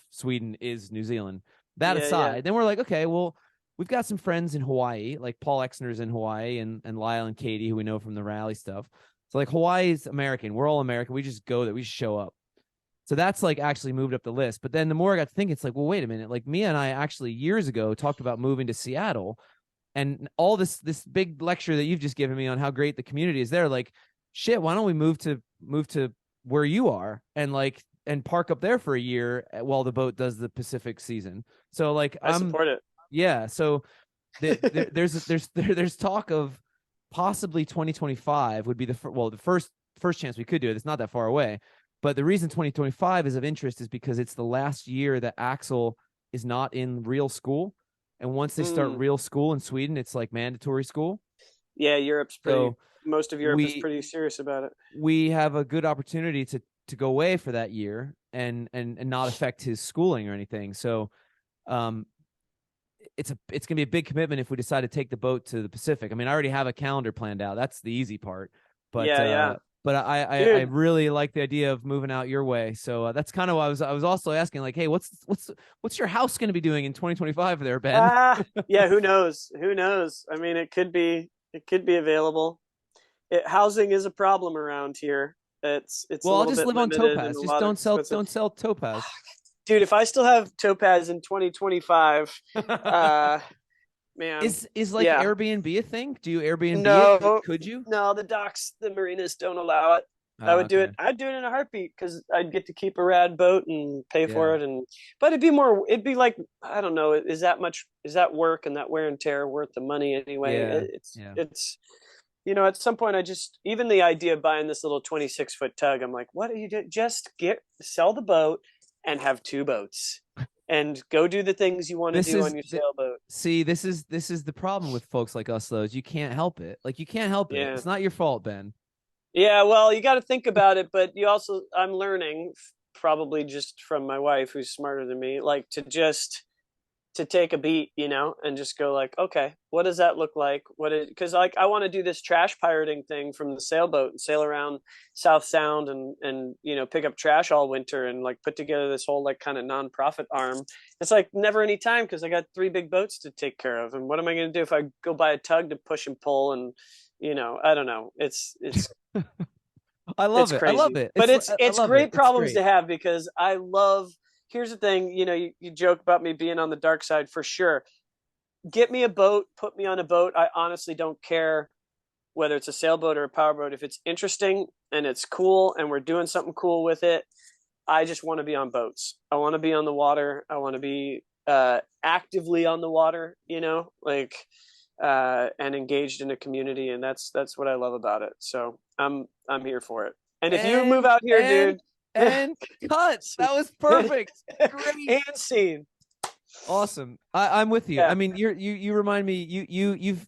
Sweden is New Zealand. That aside, then we're like, okay, well, we've got some friends in Hawaii, like Paul Exner's in Hawaii, and Lyle and Katie, who we know from the rally stuff. So like, Hawaii's American. We're all American. We just go there. We just show up. So that's like actually moved up the list. But then the more I got to think, it's like, well, wait a minute. Like, Mia and I actually years ago talked about moving to Seattle, and all this big lecture that you've just given me on how great the community is there. Like, shit, why don't we move to where you are and park up there for a year while the boat does the Pacific season. So like, I support it. Yeah. So there's talk of possibly 2025 would be the first chance we could do it. It's not that far away. But the reason 2025 is of interest is because it's the last year that Axel is not in real school. And once they start real school in Sweden, it's like mandatory school. Yeah, most of Europe is pretty serious about it. We have a good opportunity to go away for that year and not affect his schooling or anything. So it's going to be a big commitment if we decide to take the boat to the Pacific. I mean, I already have a calendar planned out. That's the easy part. But but I really like the idea of moving out your way. So that's kind of why I was also asking, like, hey, what's your house going to be doing in 2025 there, Ben? Yeah, who knows? Who knows? I mean, it could be available. Housing is a problem around here. It's well, I'll just live on Topaz. Just don't sell Topaz. Dude, if I still have Topaz in 2025, man. Is like Airbnb a thing? Do you Airbnb no, it? Could you? No, the marinas don't allow it. I would do it. I'd do it in a heartbeat because I'd get to keep a rad boat and pay for it. But it'd be like, I don't know. Is that work and that wear and tear worth the money anyway? It's at some point even the idea of buying this little 26-foot tug, I'm like, what do you do? Just sell the boat and have 2 boats and go do the things you want to do on your sailboat. See, this is the problem with folks like us, though, is you can't help it. Like, you can't help it. It's not your fault, Ben. Yeah, well, you got to think about it, but I'm learning, probably just from my wife, who's smarter than me, like to take a beat, and just go like, okay, what does that look like? Because like I want to do this trash pirating thing from the sailboat and sail around South Sound and pick up trash all winter and like put together this whole like kind of nonprofit arm. It's like never any time because I got 3 big boats to take care of, and what am I going to do if I go buy a tug to push and pull? And I don't know. It's I love it. Crazy. I love it. But it's great problems to have because I love. Here's the thing, you joke about me being on the dark side for sure. Get me a boat, put me on a boat. I honestly don't care whether it's a sailboat or a powerboat. If it's interesting and it's cool and we're doing something cool with it, I just want to be on boats. I want to be on the water. I want to be actively on the water, and engaged in a community. And that's what I love about it. So I'm here for it. And if you move out here, dude. And cut. That was perfect. Great. And scene. Awesome. I'm with you. Yeah. I mean, you remind me.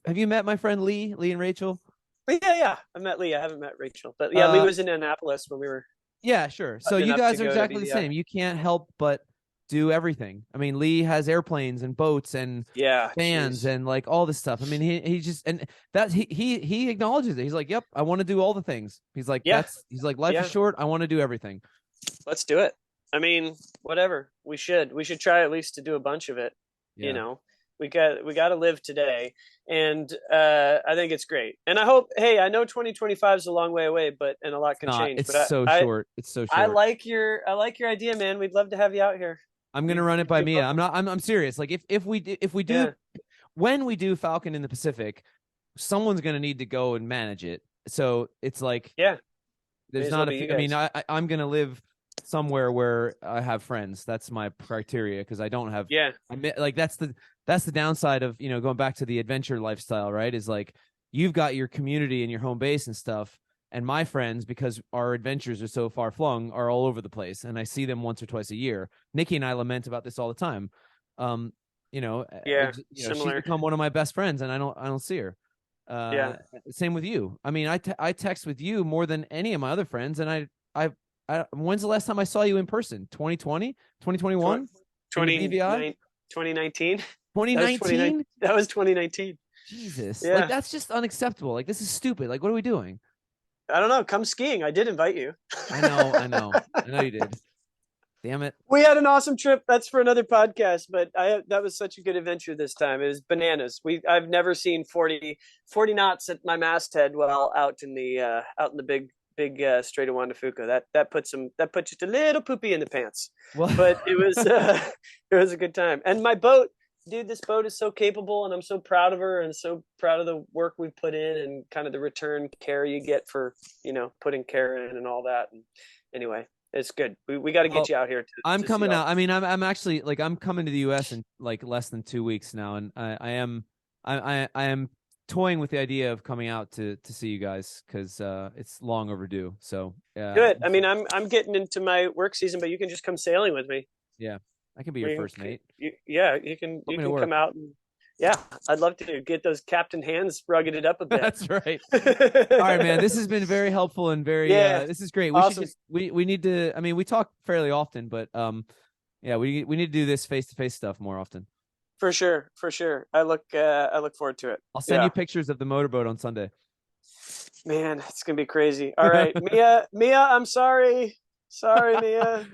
Have you met my friend Lee and Rachel? Yeah. I met Lee. I haven't met Rachel, but yeah, Lee was in Annapolis when we were. Yeah, sure. So you guys are exactly the same. You can't help but do everything. I mean, Lee has airplanes and boats and fans and like all this stuff. I mean, he just and that he acknowledges it. He's like, yep, I want to do all the things. He's like, he's like, life is short. I want to do everything. Let's do it. I mean, whatever. We should try at least to do a bunch of it. We got to live today, and I think it's great. And I hope. Hey, I know 2025 is a long way away, and a lot can change. It's so short. It's so short. I like your idea, man. We'd love to have you out here. I'm gonna run it by Mia. I'm serious. Like if we do when we do Falcon in the Pacific, someone's gonna need to go and manage it. So it's like there's not a. I mean, I'm gonna live somewhere where I have friends. That's my criteria because I don't have. Yeah. Like that's the downside of going back to the adventure lifestyle, right? Is like you've got your community and your home base and stuff. And my friends, because our adventures are so far flung, are all over the place, and I see them once or twice a year. Nikki and I lament about this all the time. She's become one of my best friends, and I don't see her. Same with you. I mean, I text with you more than any of my other friends, and I when's the last time I saw you in person? 2020, 2021, 2019. 2019. That was 2019. Jesus, like that's just unacceptable. Like this is stupid. Like what are we doing? I don't know. Come skiing. I did invite you. I know you did. Damn it. We had an awesome trip. That's for another podcast, but that was such a good adventure this time. It was bananas. I've never seen 40 knots at my masthead while out in the big Strait of Juan de Fuca. That puts just a little poopy in the pants. Well, but it was a good time. And my boat, dude, this boat is so capable, and I'm so proud of her and so proud of the work we put in and kind of the return care you get for, putting care in and all that. And anyway, it's good. We got to get you out here. I'm coming out. I mean, I'm actually like, I'm coming to the US in like less than 2 weeks now. And I am toying with the idea of coming out to see you guys because it's long overdue. So good. I mean, I'm getting into my work season, but you can just come sailing with me. Yeah. I can be your first mate. You can come out and I'd love to get those captain hands ruggeded up a bit. That's right. All right, man. This has been very helpful and very this is great. Awesome. We need to, I mean, we talk fairly often, but we need to do this face-to-face stuff more often. For sure. I look forward to it. I'll send you pictures of the motorboat on Sunday. Man, it's gonna be crazy. All right, Mia, I'm sorry. Sorry, Mia.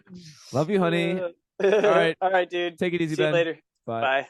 Love you, honey. All right. All right, dude. Take it easy, See Ben. you later. Bye. Bye.